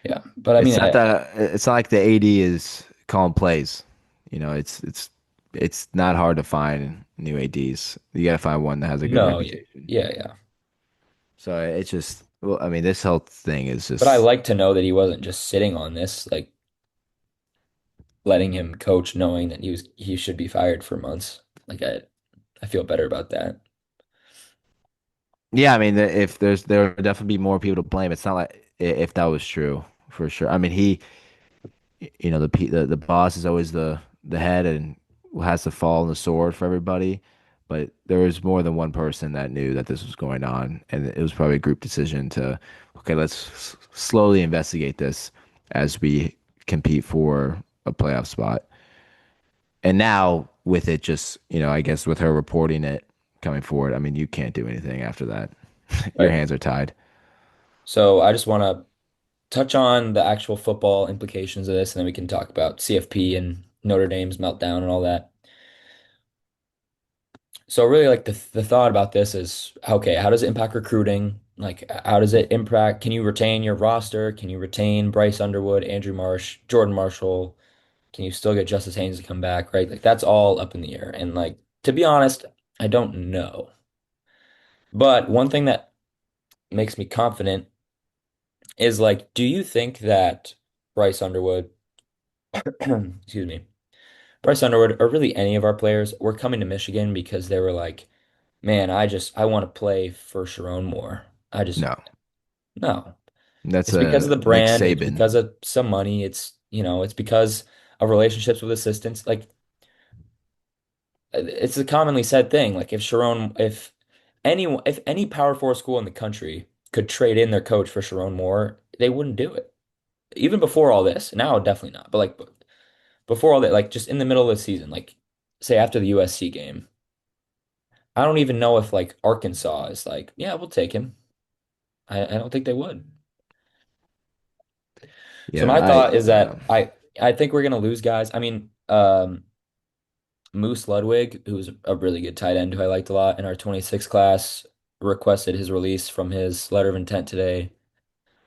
Yeah, but I mean, it's not like the AD is calling plays. It's not hard to find new ADs. You gotta find one that has a good no, yeah, reputation. yeah, yeah. So it's just, well, I mean, this health thing is But I just, like to know that he wasn't just sitting on this, like letting him coach, knowing that he should be fired for months. Like I feel better about that. yeah. I mean, if there would definitely be more people to blame. It's not like if that was true for sure. I mean, the boss is always the head and has to fall on the sword for everybody. But there was more than one person that knew that this was going on, and it was probably a group decision to, okay, let's slowly investigate this as we compete for a playoff spot. And now with it just, I guess with her reporting it coming forward, I mean, you can't do anything after that. Your Right. hands are tied. So I just want to touch on the actual football implications of this, and then we can talk about CFP and Notre Dame's meltdown and all that. So really, like the thought about this is, okay, how does it impact recruiting? Like, how does it impact? Can you retain your roster? Can you retain Bryce Underwood, Andrew Marsh, Jordan Marshall? Can you still get Justice Haynes to come back, right? Like, that's all up in the air. And, like, to be honest, I don't know. But one thing that makes me confident is like, do you think that Bryce Underwood, excuse me, Bryce Underwood, or really any of our players were coming to Michigan because they were like, man, I want to play for Sherrone Moore. I just, No, no. that's It's because of a the Nick brand. It's Saban. because of some money. It's because of relationships with assistants. Like, it's a commonly said thing. Like, if any Power Four school in the country could trade in their coach for Sherrone Moore, they wouldn't do it. Even before all this. Now, definitely not. But like, before all that, like just in the middle of the season, like say after the USC game, I don't even know if like Arkansas is like, yeah, we'll take him. I don't think they would. So Yeah, my thought is yeah, that I think we're gonna lose guys. I mean, Moose Ludwig, who's a really good tight end who I liked a lot in our 26 class, requested his release from his letter of intent today.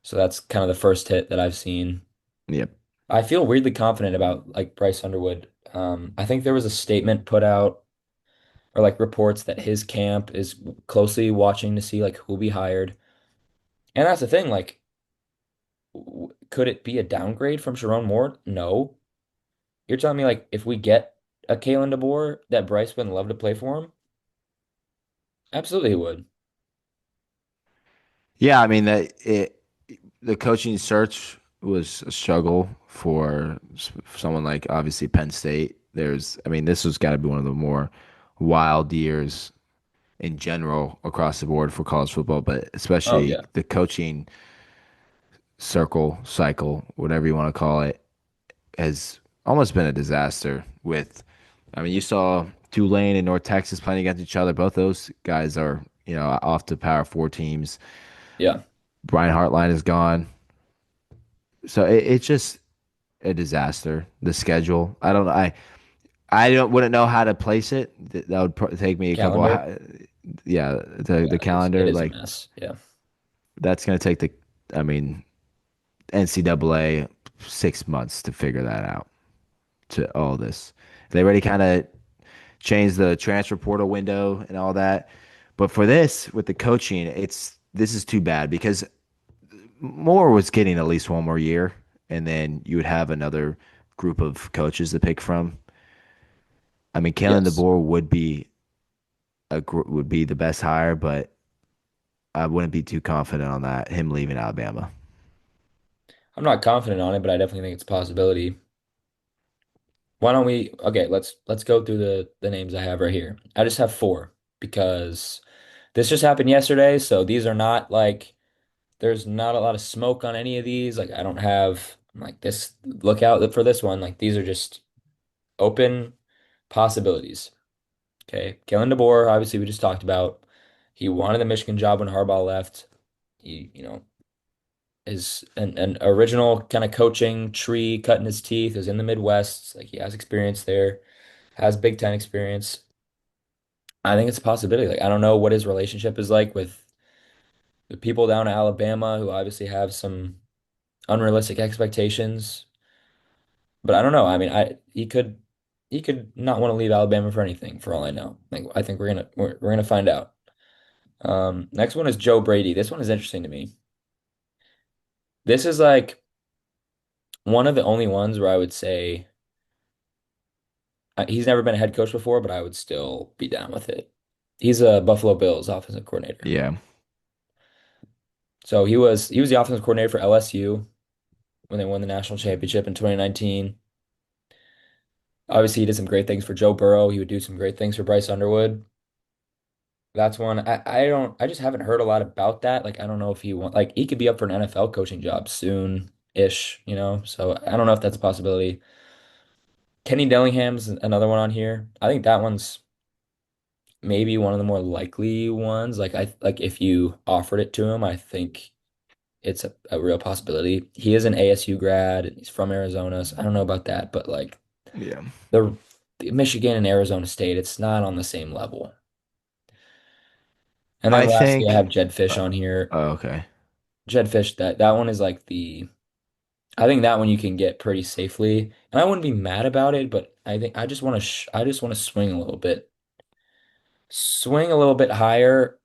So that's kind of the first hit that I've seen. yep, I feel weirdly confident about like Bryce Underwood. I think there was a statement put out or like reports that his camp is closely watching to see like who'll be hired. And that's the thing, like, could it be a downgrade from Sherrone Moore? No. You're telling me like if we get a Kalen DeBoer that Bryce would love to play for him? Absolutely he would. yeah. I mean that it the coaching search was a struggle for someone like obviously Penn State. I mean, this has got to be one of the more wild years in general across the board for college football, but Oh especially yeah. the coaching cycle, whatever you want to call it, has almost been a disaster. I mean, you saw Tulane and North Texas playing against each other. Both those guys are, off to Power Four teams. Yeah. Brian Hartline is gone. So it's just a disaster. The schedule. I don't know. I don't wouldn't know how to place it. That would take me a couple. Calendar. Yeah, the Yeah, it calendar is a like mess. Yeah. that's gonna take the. I mean, NCAA 6 months to figure that out. To all this, they already kind of changed the transfer portal window and all that. But for this, with the coaching, this is too bad because Moore was getting at least one more year, and then you would have another group of coaches to pick from. I mean, Kalen Yes. DeBoer would be the best hire, but I wouldn't be too confident on that. Him leaving Alabama. I'm not confident on it, but I definitely think it's a possibility. Why don't we okay, let's go through the names I have right here. I just have four because this just happened yesterday, so these are not like there's not a lot of smoke on any of these. Like I don't have like this look out for this one. Like these are just open possibilities. Okay. Kalen DeBoer, obviously we just talked about. He wanted the Michigan job when Harbaugh left. He, is an original kind of coaching tree cutting his teeth, is in the Midwest. Like he has experience there, has Big Ten experience. I think it's a possibility. Like I don't know what his relationship is like with the people down in Alabama who obviously have some unrealistic expectations. But I don't know. I mean, he could not want to leave Alabama for anything, for all I know. Like I think we're gonna find out. Next one is Joe Brady. This one is interesting to me. This is like one of the only ones where I would say he's never been a head coach before, but I would still be down with it. He's a Buffalo Bills offensive coordinator. Yeah, So he was the offensive coordinator for LSU when they won the national championship in 2019. Obviously, he did some great things for Joe Burrow. He would do some great things for Bryce Underwood. That's one I just haven't heard a lot about that. Like I don't know if he could be up for an NFL coaching job soon-ish. So I don't know if that's a possibility. Kenny Dillingham's another one on here. I think that one's maybe one of the more likely ones. Like if you offered it to him, I think it's a real possibility. He is an ASU grad and he's from Arizona, so I don't know about that, but like yeah. the Michigan and Arizona State, it's not on the same level. And then I lastly, I have think. Jed Fish Uh, on here. oh, okay. Jed Fish, that one is like the I think that one you can get pretty safely. And I wouldn't be mad about it, but I think I just want to swing a little bit. Swing a little bit higher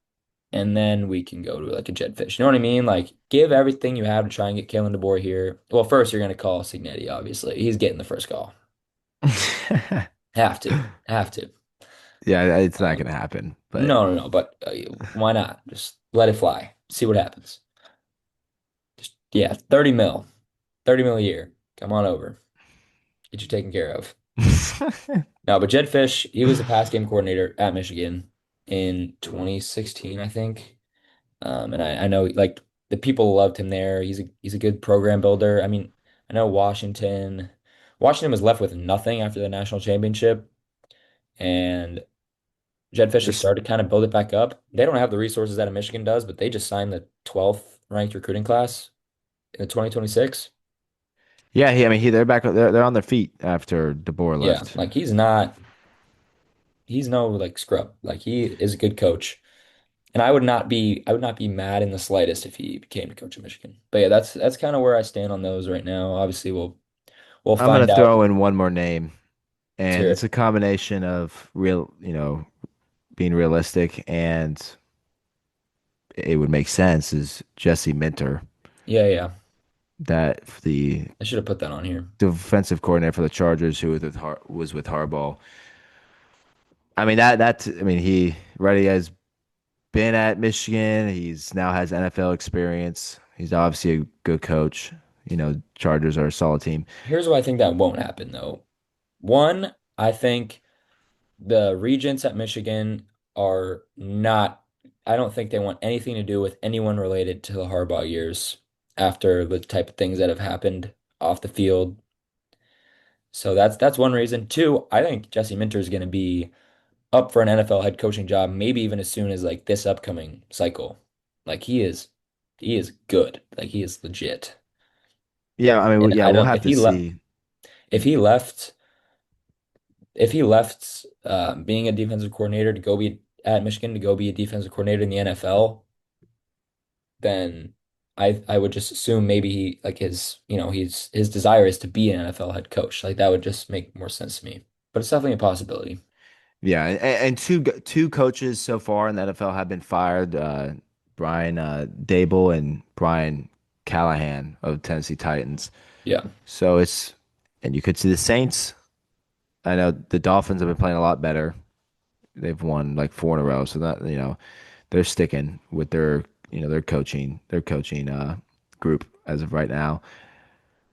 and then we can go to like a Jed Fish. You know what I mean? Like give everything you have to try and get Kalen DeBoer here. Well, first you're going to call Signetti, obviously. He's getting the first call. Have to. Have to. Yeah, it's not Um, gonna happen. But no, but why not? Just let it fly. See what happens. Just yeah, 30 mil. 30 mil a year. Come on over. Get you taken care of. No, but Jed Fish, he was the pass game coordinator at Michigan in 2016, I think. And I know like the people loved him there. He's a good program builder. I mean, I know Washington was left with nothing after the national championship, and Jed Fish has this, started to kind of build it back up. They don't have the resources that a Michigan does, but they just signed the 12th ranked recruiting class in the 2026. yeah, I mean, they're back. They're on their feet after DeBoer Yeah, left. like he's no like scrub. Like he is a good coach. And I would not be mad in the slightest if he became the coach of Michigan. But yeah, that's kind of where I stand on those right now. Obviously, we'll I'm gonna find out. throw in one more name, Let's and hear it's it. a combination of being realistic and it would make sense. Is Jesse Minter, Yeah. that the I should have put that on here. defensive coordinator for the Chargers, who was with Harbaugh. I mean I mean he already has been at Michigan. He's now has NFL experience. He's obviously a good coach. Chargers are a solid team. Here's why I think that won't happen though. One, I think the regents at Michigan are not, I don't think they want anything to do with anyone related to the Harbaugh years after the type of things that have happened off the field. So that's one reason. Two, I think Jesse Minter is going to be up for an NFL head coaching job, maybe even as soon as like this upcoming cycle. Like he is good. Like he is legit. Yeah, I mean, And yeah, I we'll don't, have to see. if he left, if he left being a defensive coordinator to go be at Michigan to go be a defensive coordinator in the NFL, then I would just assume maybe he like his desire is to be an NFL head coach. Like that would just make more sense to me. But it's definitely a possibility. Yeah, and two coaches so far in the NFL have been fired. Brian Dable and Brian Callahan of Tennessee Titans. Yeah. So and you could see the Saints. I know the Dolphins have been playing a lot better. They've won like four in a row, so that they're sticking with their coaching group as of right now.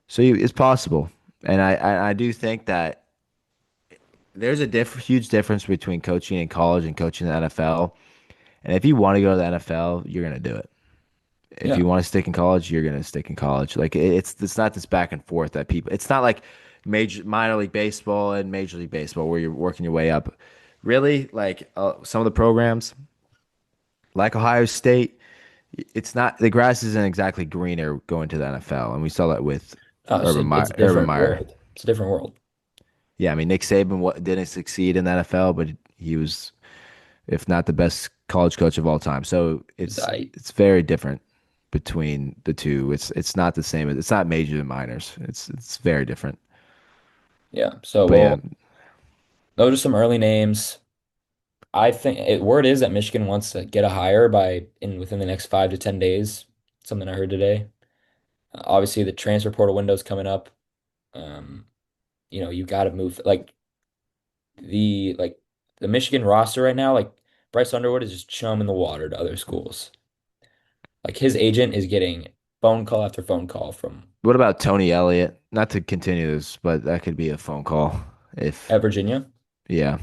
So it's possible, and I do think that there's a huge difference between coaching in college and coaching in the NFL. And if you want to go to the NFL, you're gonna do it. If Yeah. you want to stick in college, you're gonna stick in college. Like it's not this back and forth that people. It's not like major minor league baseball and major league baseball where you're working your way up. Really, like some of the programs, like Ohio State, it's not the grass isn't exactly greener going to the NFL, and we saw that with Oh, Urban it's Meyer. a Urban different Meyer. world. It's a different world. Yeah, I mean Nick Saban didn't succeed in the NFL, but he was, if not the best college coach of all time. So It's it's I it's very different between the two. It's not the same. It's not majors and minors. It's very different. Yeah. So But yeah, those are some early names. Word is that Michigan wants to get a hire by in within the next 5 to 10 days. Something I heard today. Obviously, the transfer portal window's coming up. Um, you got to move like the Michigan roster right now. Like Bryce Underwood is just chumming the water to other schools. Like his agent is getting phone call after phone call from what about Tony Elliott? Not to continue this, but that could be a phone call. If at Virginia. yeah,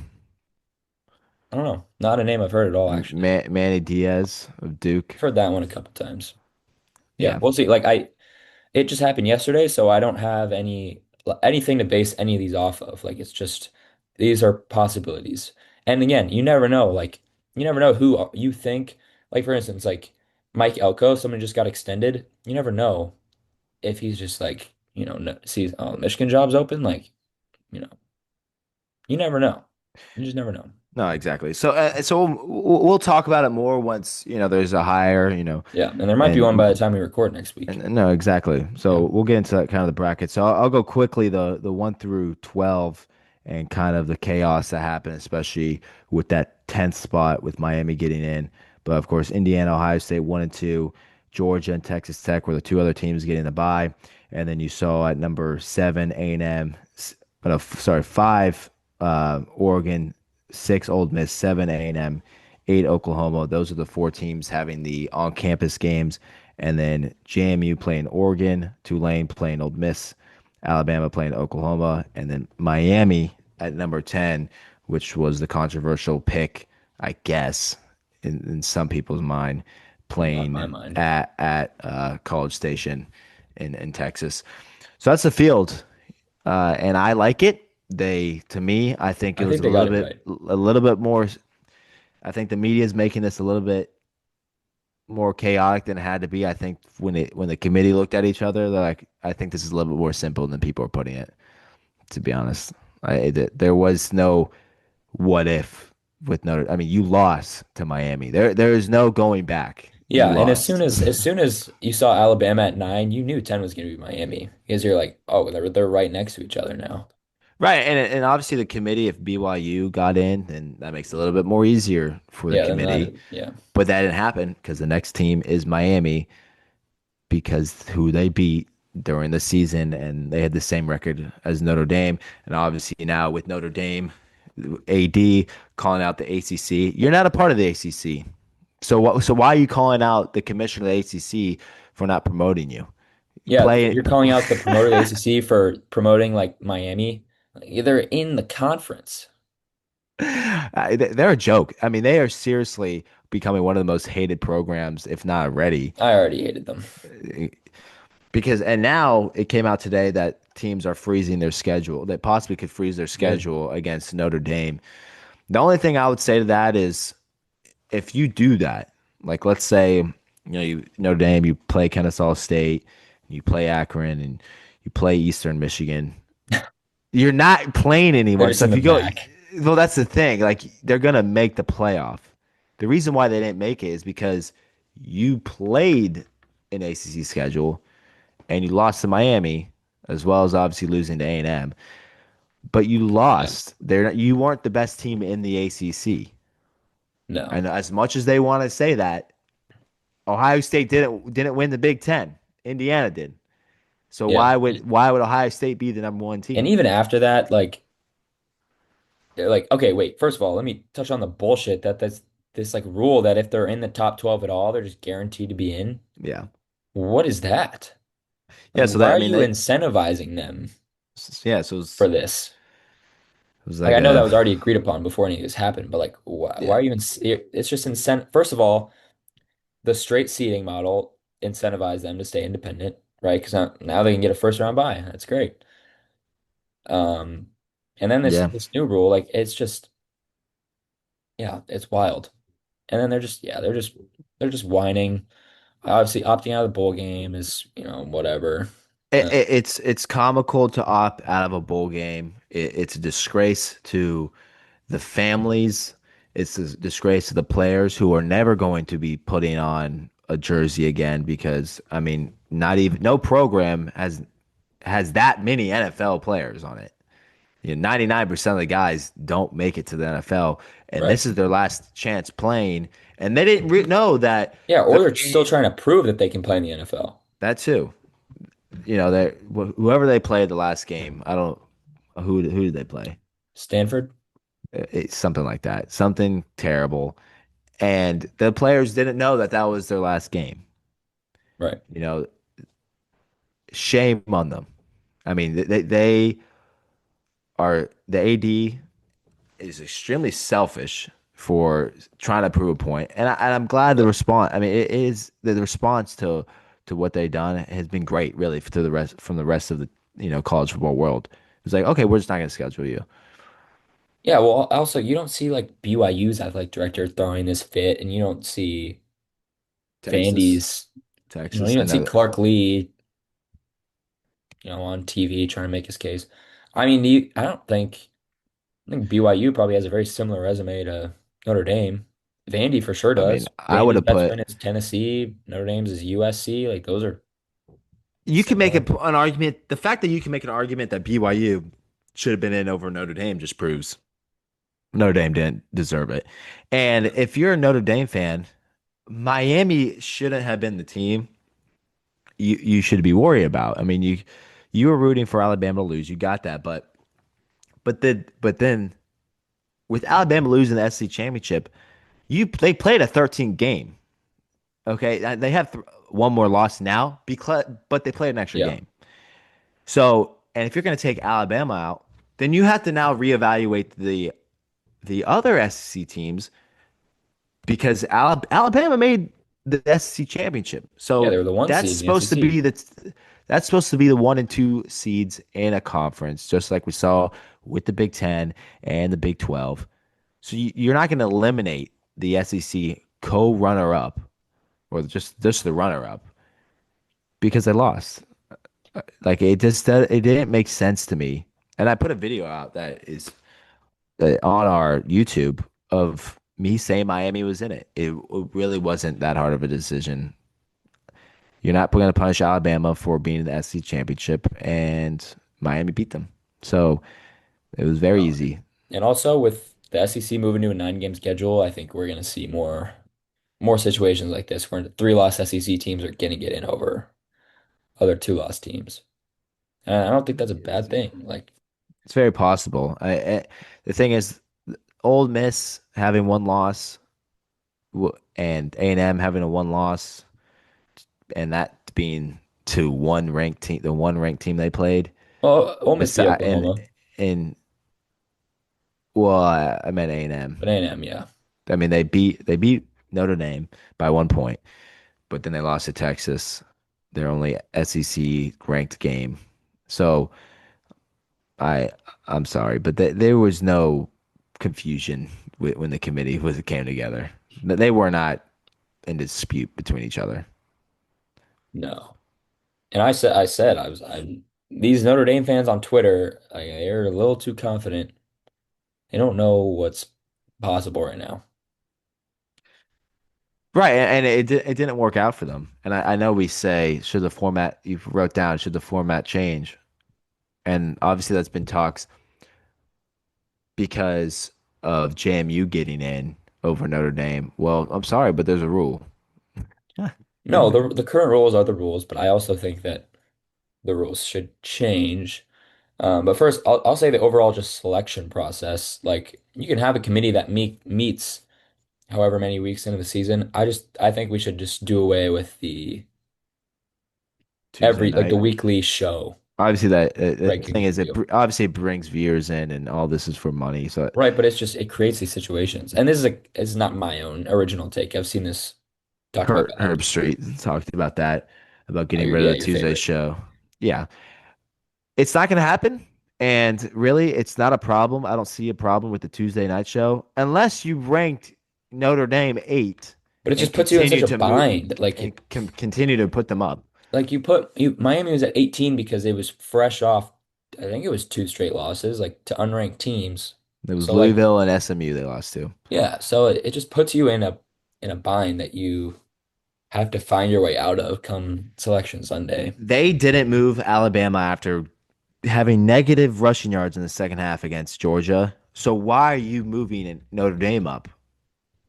I don't know. Not a name I've heard at all, actually. Manny Diaz of Duke. I've heard that one a couple times. Yeah, Yeah, we'll see. It just happened yesterday, so I don't have anything to base any of these off of. Like it's just these are possibilities. And again, you never know. Like you never know who you think. Like for instance, like Mike Elko, someone just got extended. You never know if he's just like no, sees Michigan jobs open. Like you know, you never know. You just never know. No, exactly. So we'll talk about it more once, there's a higher, Yeah, and there might be one and by the time we record next week. no, exactly. Yeah. So we'll get into that kind of the bracket. So I'll go quickly the 1 through 12 and kind of the chaos that happened, especially with that 10th spot with Miami getting in. But of course, Indiana, Ohio State 1 and 2, Georgia and Texas Tech were the two other teams getting the bye. And then you saw at number seven, A&M, no, sorry, five, Oregon, six, Ole Miss, seven, A&M, eight, Oklahoma. Those are the four teams having the on-campus games. And then JMU playing Oregon, Tulane playing Ole Miss, Alabama playing Oklahoma, and then Miami at number 10, which was the controversial pick, I guess, in some people's mind, Not in playing my mind. at College Station in Texas. So that's the field, and I like it. To me, I think it I was think they got it right. a little bit more. I think the media is making this a little bit more chaotic than it had to be. I think when the committee looked at each other, they're like, I think this is a little bit more simple than people are putting it. To be honest, there was no what if with Notre. I mean, you lost to Miami. There is no going back. You Yeah, and as soon lost. as you saw Alabama at 9, you knew 10 was going to be Miami because you're like, oh, they're right next to each other now. Right, and obviously the committee, if BYU got in, then that makes it a little bit more easier for the Yeah, then committee. yeah, But that didn't happen because the next team is Miami, because who they beat during the season, and they had the same record as Notre Dame. And obviously now with Notre Dame, AD calling out the ACC, you're not a part of the ACC. So why are you calling out the commissioner of the ACC for not promoting you? yeah. Play. You're calling out the promoter of the ACC for promoting like Miami. They're in the conference. They're a joke. I mean, they are seriously becoming one of the most hated programs, if not already. I already hated them. Because and now it came out today that teams are freezing their schedule. That possibly could freeze their Good. schedule against Notre Dame. The only thing I would say to that is if you do that, like let's say you Notre Dame, you play Kennesaw State, you play Akron, and you play Eastern Michigan, you're not playing They're anymore. just So in if the you go, back. well, that's the thing. Like they're gonna make the playoff. The reason why they didn't make it is because you played an ACC schedule and you lost to Miami, as well as obviously losing to A&M. But you Yeah. lost. You weren't the best team in the ACC. No. And as much as they want to say that, Ohio State didn't win the Big Ten. Indiana did. So Yeah. why would Ohio State be the number one And team? even after that, like they're like, okay, wait, first of all, let me touch on the bullshit that that's this like rule that if they're in the top 12 at all, they're just guaranteed to be in. Yeah, What is that? Like, yeah. So why that I are mean, you incentivizing them yeah. So for this? it was Like, like I know that a was already agreed upon before any of this happened, but like, why yeah, are you it's just incent. First of all, the straight seeding model incentivized them to stay independent, right? Because now they can get a first round bye. That's great. Um, and then this yeah. this new rule, like, it's just, yeah, it's wild. And then they're just whining. Obviously, opting out of the bowl game is, whatever. It's comical to opt out of a bowl game. It's a disgrace to the families. It's a disgrace to the players who are never going to be putting on a jersey again because I mean, not even no program has that many NFL players on it. 99% of the guys don't make it to the NFL, and Right. this is their last chance playing. And they didn't know that Yeah, or their they're still game. trying to prove that they can play in the NFL. That too. They whoever they played the last game. I don't who did they play? Stanford? It's something like that. Something terrible. And the players didn't know that that was their last game. Right. You know, shame on them. I mean, they are the AD is extremely selfish for trying to prove a point, and I'm glad the Yep. response. I mean, it is the response to what they've done has been great, really, to the rest from the rest of the college football world. It's like, okay, we're just not going to schedule you. Yeah, well, also you don't see like BYU's athletic director throwing this fit, and you don't see Texas, Vandy's, Texas. you I don't see know. Clark Lee, on TV trying to make his case. I mean, I don't think. I think BYU probably has a very similar resume to Notre Dame. Vandy for sure I mean, does. I would Vandy's have best put. win is Tennessee. Notre Dame's is USC. Like those are You can make similar. an argument. The fact that you can make an argument that BYU should have been in over Notre Dame just proves Notre Dame didn't deserve it. And if you're a Notre Dame fan, Miami shouldn't have been the team you should be worried about. I mean, you were rooting for Alabama to lose. You got that, but then with Alabama losing the SEC championship, you they played a 13 game. Okay, they have one more loss now because but they played an extra Yeah. game. So, and if you're going to take Alabama out, then you have to now reevaluate the other SEC teams because Alabama made the SEC championship. Yeah, they So were the one that's seed in the supposed to SEC. be that's supposed to be the 1 and 2 seeds in a conference, just like we saw with the Big Ten and the Big 12. So you're not going to eliminate the SEC co-runner up or just the runner up because they lost. Like it didn't make sense to me. And I put a video out that is on our YouTube of me saying Miami was in it. It really wasn't that hard of a decision. You're not going to punish Alabama for being in the SEC championship, and Miami beat them. So it was very Oh, easy. and also with the SEC moving to a 9 game schedule, I think we're gonna see more situations like this where 3 loss SEC teams are gonna get in over other 2 loss teams. And I don't think that's a It's, bad thing. Like, it's very possible. The thing is, Ole Miss having one loss and A&M having a one loss, and that being to one ranked team, the one ranked team they played. well, Ole Miss beat Beside Oklahoma, and well, I meant A&M. but A&M, yeah. I mean, they beat Notre Dame by 1 point, but then they lost to Texas, their only SEC ranked game. So I I'm sorry, but there was no confusion when the committee was came together. They were not in dispute between each other. No. And I these Notre Dame fans on Twitter, like, they're a little too confident. They don't know what's possible right now. Right, and it didn't work out for them. And I know we say should the format you wrote down should the format change, and obviously that's been talks because of JMU getting in over Notre Dame. Well, I'm sorry, but there's a rule. No, the current rules are the rules, but I also think that the rules should change. But first, I'll say the overall just selection process. Like you can have a committee that meets however many weeks into the season. I think we should just do away with the Tuesday every like the night. weekly show Obviously, the thing rankings is, review. obviously it brings viewers in, and all this is for money. So Right, but it's just it creates these situations. And this is not my own original take. I've seen this talked about by Herb others. Street talked about that, about Oh, getting rid of yeah, the your Tuesday favorite. show. Yeah, it's not going to happen. And really, it's not a problem. I don't see a problem with the Tuesday night show unless you ranked Notre Dame 8 But it and just puts you in such continue a to move bind. and continue to put them up. Like you put you Miami was at 18 because it was fresh off, I think it was 2 straight losses, like to unranked teams. It was So like Louisville and SMU they lost to. yeah, so it just puts you in a bind that you have to find your way out of come selection Sunday. They didn't move Alabama after having negative rushing yards in the second half against Georgia. So why are you moving Notre Dame up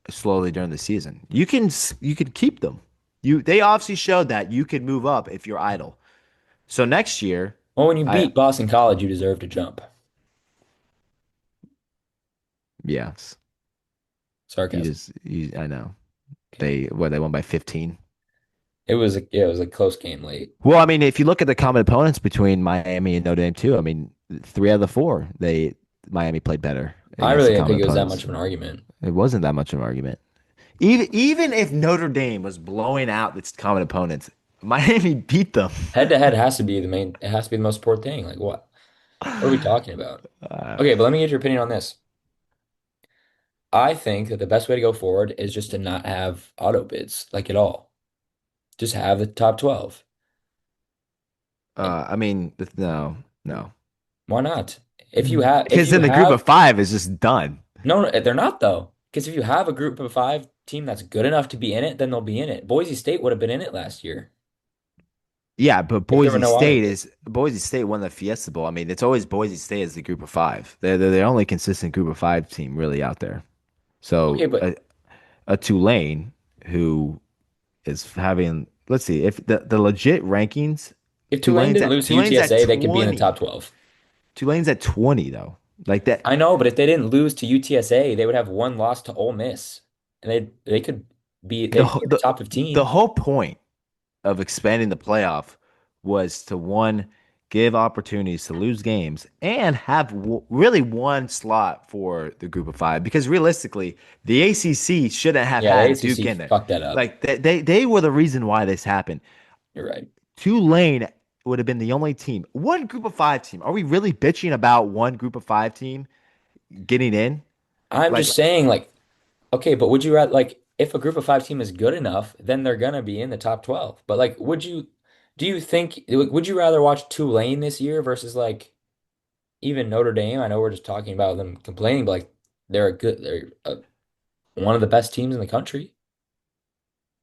slowly during the season? You can keep them. They obviously showed that you could move up if you're idle. So next year, Well, when you I beat Boston College, you deserve to jump. yes, Sarcasm. I know Okay. they won by 15. It was a close game late. Well, I mean, if you look at the common opponents between Miami and Notre Dame too, I mean, 3 out of the 4 Miami played better I against really the didn't common think it was that much opponents. of an argument. It wasn't that much of an argument. Even if Notre Dame was blowing out its common opponents, Miami beat them. Head to head has to be the main, it has to be the most important thing. Like what? What are we talking about? Uh, Okay, but let me get your opinion on this. I think that the best way to go forward is just to not have auto bids like at all. Just have the top 12. And I mean, no, no. why not? if Because you then the group have of five is just done. no, no, they're not though. Because if you have a group of five team that's good enough to be in it, then they'll be in it. Boise State would have been in it last year Yeah, but if there were no auto bids. Boise State won the Fiesta Bowl. I mean, it's always Boise State as the group of five. They're the only consistent group of five team really out there. So Okay, but a Tulane who is having, let's see, if the legit rankings, if Tulane didn't lose to Tulane's at UTSA, they could be in the 20. top 12. Tulane's at 20 though. Like that. I know, but if they didn't lose to UTSA, they would have one loss to Ole Miss, and The they'd be whole- in the the top the 15. whole point of expanding the playoff was to one give opportunities to lose games and have really one slot for the group of five because realistically the ACC shouldn't have Yeah, the had Duke ACC in there. fucked that up. Like they were the reason why this happened. You're right. Tulane would have been the only team, one group of five team. Are we really bitching about one group of five team getting in? I'm Like just saying, like, okay, but would you rather like if a group of five team is good enough, then they're gonna be in the top 12. But like, do you think would you rather watch Tulane this year versus like even Notre Dame? I know we're just talking about them complaining, but like one of the best teams in the country.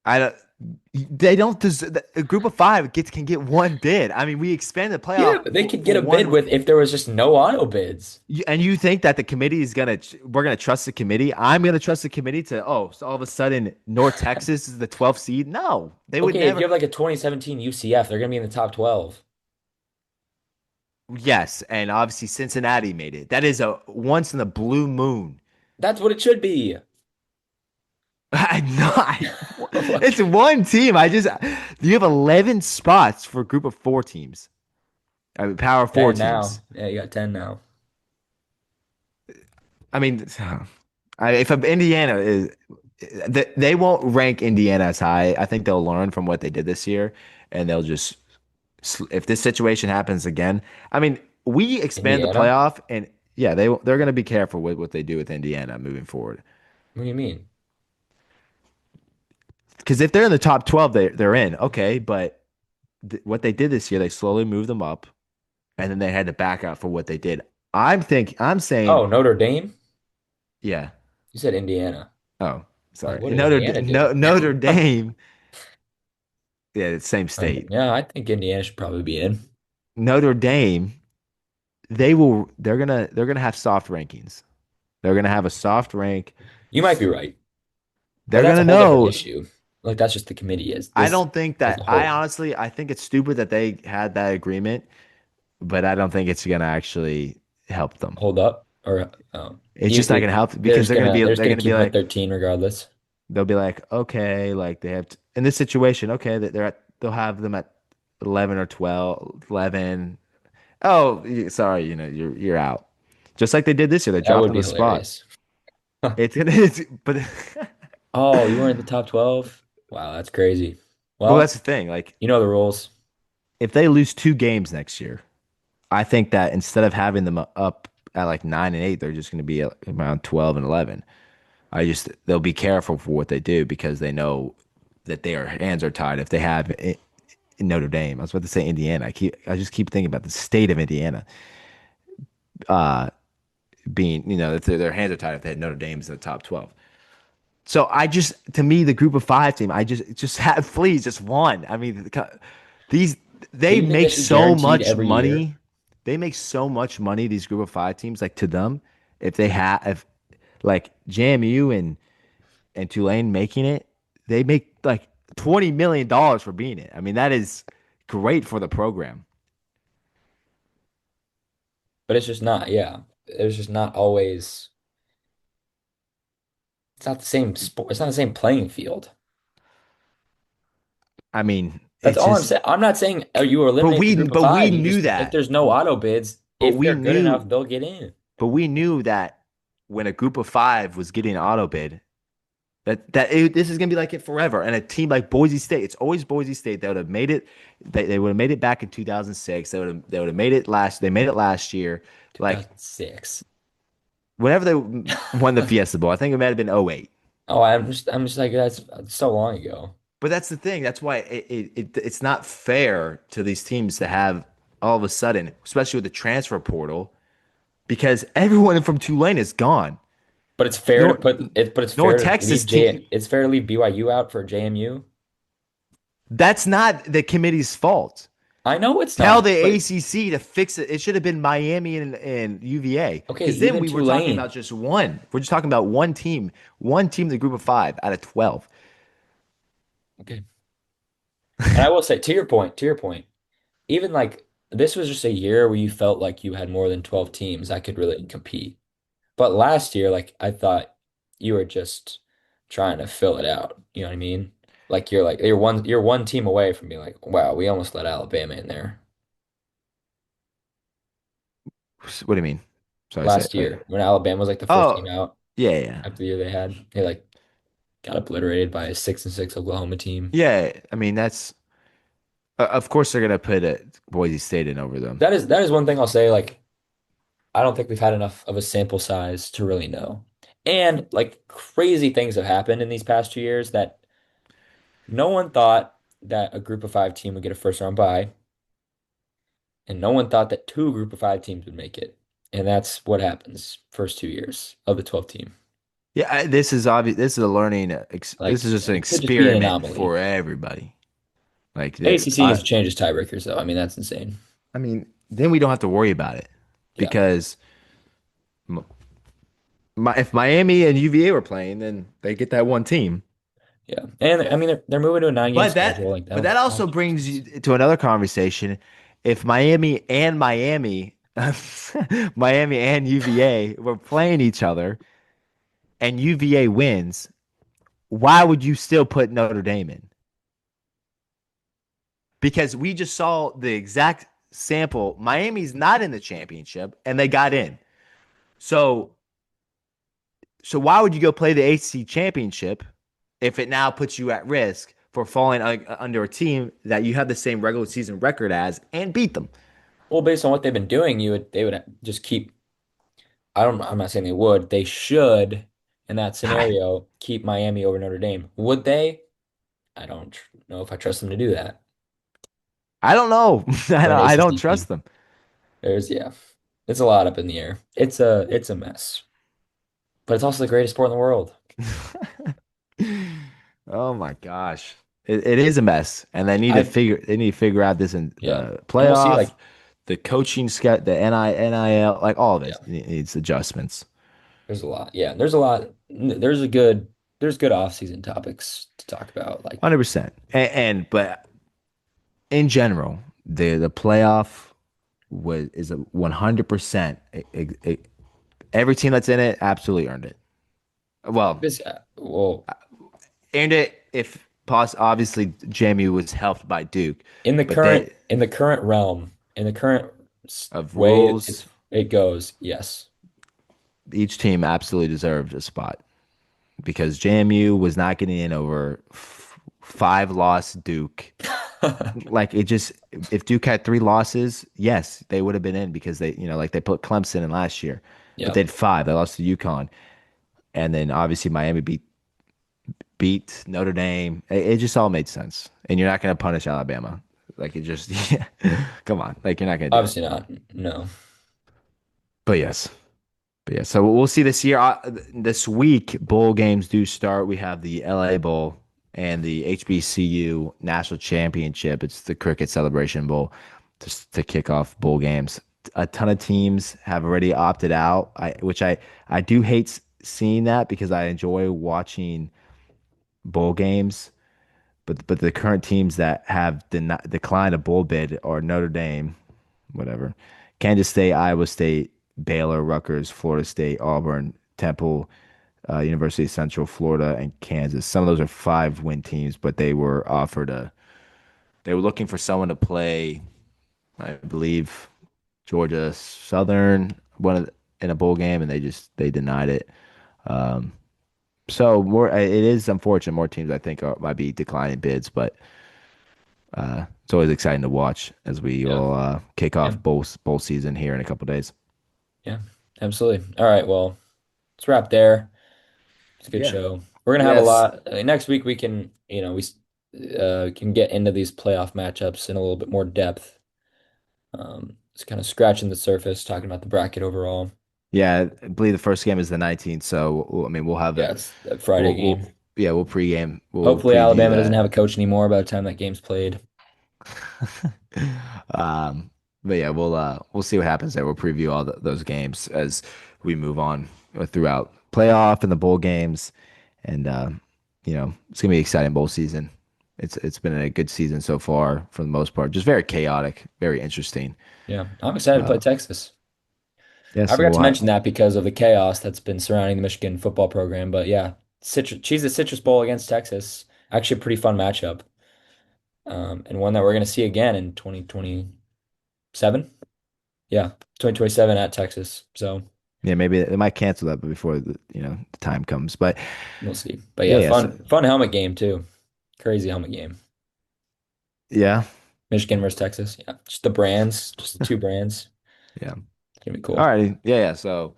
I don't. They don't deserve a group of five gets can get one bid. I mean, we expanded the Yeah, playoff but they could get for a bid one. with if there was just no auto bids. And you think that the committee is gonna we're gonna trust the committee? I'm gonna trust the committee to so all of a sudden North Texas is the 12th seed? No, they would Okay, if you never. have like a 2017 UCF, they're gonna be in the top 12. Yes, and obviously Cincinnati made it. That is a once in the blue moon. That's what it should be. I'm not. It's Like one team. You have 11 spots for a group of four teams. I mean, power four 10 teams. now. Yeah, you got 10 now. I mean, if Indiana is, they won't rank Indiana as high. I think they'll learn from what they did this year, and they'll just if this situation happens again. I mean, we expand the Indiana? playoff, and yeah, they're going to be careful with what they do with Indiana moving forward. What do you mean? Because if they're in the top 12, they're in. Okay, but what they did this year, they slowly moved them up, and then they had to back out for what they did. I'm saying, Oh, Notre Dame? yeah. You said Indiana. Oh, Like, sorry. what did Indiana do? Notre Dame. Yeah, it's same state. Yeah, I think Indiana should probably be in. Notre Dame, they're gonna have soft rankings. They're gonna have a soft rank. You might be right, but They're that's a gonna whole different know. issue. Like, that's just the committee is I this don't think as that a whole. I think it's stupid that they had that agreement, but I don't think it's gonna actually help them. Hold up, or It's just not gonna help because they're just they're gonna gonna be keep them at like 13 regardless. they'll be like, okay, like they have in this situation, okay, that they'll have them at 11 or 12, 11. Oh, sorry, you're out. Just like they did this year, they That dropped would them be a spot. hilarious. But Oh, you were in the top 12? Wow, that's crazy. well, that's Well, the thing. Like, you know the rules. if they lose two games next year, I think that instead of having them up at like 9 and 8, they're just going to be at around 12 and 11. They'll be careful for what they do because they know that their hands are tied if they have in Notre Dame. I was about to say Indiana. I just keep thinking about the state of Indiana uh, being, that their hands are tied if they had Notre Dame's in the top 12. So to me, the group of five team, just have, please, just one. I mean, these, Do they you think make this is so guaranteed much every year? money. They make so much money, these group of five teams, like to them, if like JMU and Tulane making it, they make like $20 million for being it. I mean, that is great for the program. But it's just not, yeah. There's just not always, it's not the same sport. It's not the same playing field. I mean, That's it's all I'm just, saying. I'm not saying you eliminate the group of but we five. You knew just, if that. there's no auto bids, But if we they're good knew enough, they'll get in. But we knew that when a group of five was getting auto bid, this is gonna be like it forever. And a team like Boise State, it's always Boise State. They would have made it. They would have made it back in 2006. They would have made it last. They made it last year. Like 2006. whenever they won the Fiesta Bowl, I think it might have been '08. Oh, I'm just like, that's so long ago. But that's the thing. That's why it's not fair to these teams to have all of a sudden, especially with the transfer portal. because everyone from Tulane is gone. But it's fair to North put it, but it's fair North to Texas leave team. It's fair to leave BYU out for JMU. That's not the committee's fault. I know it's Tell not, the but ACC to fix it. It should have been Miami and UVA okay, because then even we were talking Tulane. about just one. We're just talking about one team in the group of five out of 12. Okay. And I will say, to your point, even like this was just a year where you felt like you had more than 12 teams that could really compete. But last year, like I thought you were just trying to fill it out. You know what I mean? Like you're one team away from being like, wow, we almost let Alabama in there What do you mean? Sorry, say. last year when Alabama was like the first team Oh, out yeah, yeah, after the year they had. They like got obliterated by a 6-6 Oklahoma team. yeah. I mean, that's of course they're gonna put Boise State in over them. That is one thing I'll say. Like I don't think we've had enough of a sample size to really know. And like crazy things have happened in these past 2 years that no one thought that a group of five team would get a first round bye, and no one thought that two group of five teams would make it. And that's what happens first 2 years of the 12 team. Yeah, this is obvious. This is a learning. This Like is just an it could just be an experiment anomaly. for everybody. Like that. ACC gets to change its tiebreakers though. I mean, that's insane. I mean, then we don't have to worry about it Yeah. because if Miami and UVA were playing, then they get that one team. Yeah. And I mean they're moving to a 9 game schedule. Like But that that'll also change brings things. you to another conversation. If Miami and UVA were playing each other and UVA wins, why would you still put Notre Dame in? Because we just saw the exact sample. Miami's not in the championship and they got in. So why would you go play the ACC championship if it now puts you at risk for falling under a team that you have the same regular season record as and beat them? Well, based on what they've been doing, they would just keep I'm not saying they would. They should, in that I, scenario, keep Miami over Notre Dame. Would they? I don't know if I trust them to do that I don't know. for an I don't ACC trust team. them. Yeah, it's a lot up in the air. It's a mess, but it's also the greatest sport in the world. Oh my gosh. It is a mess. And I they need to figure out this in Yeah, and we'll see. playoff, the coaching schedule, the NIL, like all of Yeah, it needs adjustments. there's a lot. Yeah, there's a lot. There's good off-season topics to talk about. Like 100%. But in general, the playoff was is a 100%. Every team that's in it absolutely earned it. Well, this, well, earned it if obviously JMU was helped by Duke, but they in the current realm, in the current of way rules, it goes, yes. each team absolutely deserved a spot because JMU was not getting in over five loss Duke. Like it just if Duke had three losses, yes, they would have been in because like they put Clemson in last year, but Yeah, they had five. They lost to UConn, and then obviously Miami beat Notre Dame. It just all made sense, and you're not going to punish Alabama. Like it just, yeah. Come on, like you're not going to do it. obviously not. No. But yes. But yeah, so we'll see this year. This week, bowl games do start. We have the LA Bowl and the HBCU National Championship. It's the Cricket Celebration Bowl just to kick off bowl games. A ton of teams have already opted out, which I do hate seeing that because I enjoy watching bowl games. But the current teams that have declined a bowl bid are Notre Dame, whatever, Kansas State, Iowa State, Baylor, Rutgers, Florida State, Auburn, Temple, University of Central Florida, and Kansas. Some of those are 5-win teams, but they were looking for someone to play, I believe, Georgia Southern in a bowl game, and they denied it. Um, so it is unfortunate. More teams I think might be declining bids, but it's always exciting to watch as we Yeah. will kick Yeah. off bowl season here in a couple days. Yeah. Absolutely. All right. Well, let's wrap there. It's a good Yeah. show. We're gonna have a Yes. lot next week. We can, we can get into these playoff matchups in a little bit more depth. It's kind of scratching the surface, talking about the bracket overall. Yeah, I believe the first game is the 19th, so I mean we'll have Yeah, it. it's a Friday game. Yeah, we'll pregame, we'll Hopefully, preview Alabama doesn't that. have a coach anymore by the time that game's played. Um, but yeah, we'll see what happens there. We'll preview all those games as we move on throughout playoff and the bowl games, and it's gonna be an exciting bowl season. It's been a good season so far for the most part. Just very chaotic, very interesting. Yeah, I'm excited to play Uh, Texas. yeah, I so forgot we'll to mention that because of the chaos that's been surrounding the Michigan football program. But yeah, Citrus Bowl against Texas, actually a pretty fun matchup, and one that we're going to see again in 2027. Yeah, 2027 at Texas. So yeah, maybe they might cancel that before the time comes. But we'll see. But yeah, yeah, yeah, so, fun helmet game too. Crazy helmet game. yeah, Michigan versus Texas. Yeah, just the brands, just the two brands. yeah. It's gonna be All cool. right, yeah, yeah. So.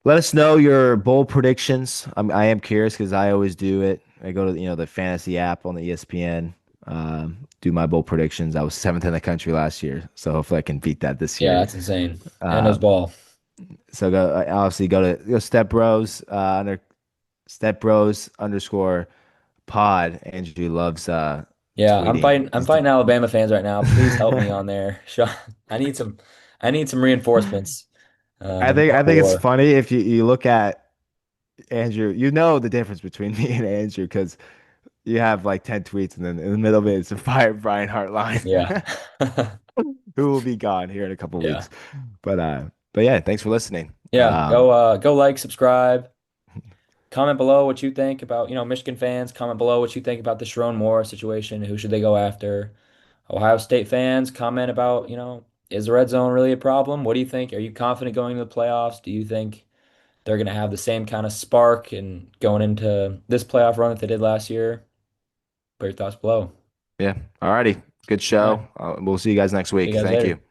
Let us know your bold predictions. I am curious because I always do it. I go to the fantasy app on the ESPN, do my bold predictions. I was seventh in the country last year, so hopefully I can beat that this Yeah, year. that's insane. And those Uh, ball. so obviously go Step Bros under Step Bros underscore pod. Andrew loves Yeah, tweeting. I'm fighting Alabama fans right now. Please help me on there. I need some I need some reinforcements. I'm I going to think it's war. funny if you look at Andrew. You know the difference between me and Andrew because you have like 10 tweets, and then in the middle of it, it's a fire Brian Hartline, Yeah. who will be gone here in a couple of Yeah. weeks. But yeah, thanks for listening. Yeah. Go like, subscribe, comment below what you think about, Michigan fans. Comment below what you think about the Sherrone Moore situation. Who should they go after? Ohio State fans, comment about, is the red zone really a problem? What do you think? Are you confident going to the playoffs? Do you think they're going to have the same kind of spark and going into this playoff run that they did last year? Put your thoughts below. Yeah. All righty. Good All right. show. We'll see you guys next See you week. guys Thank you. later.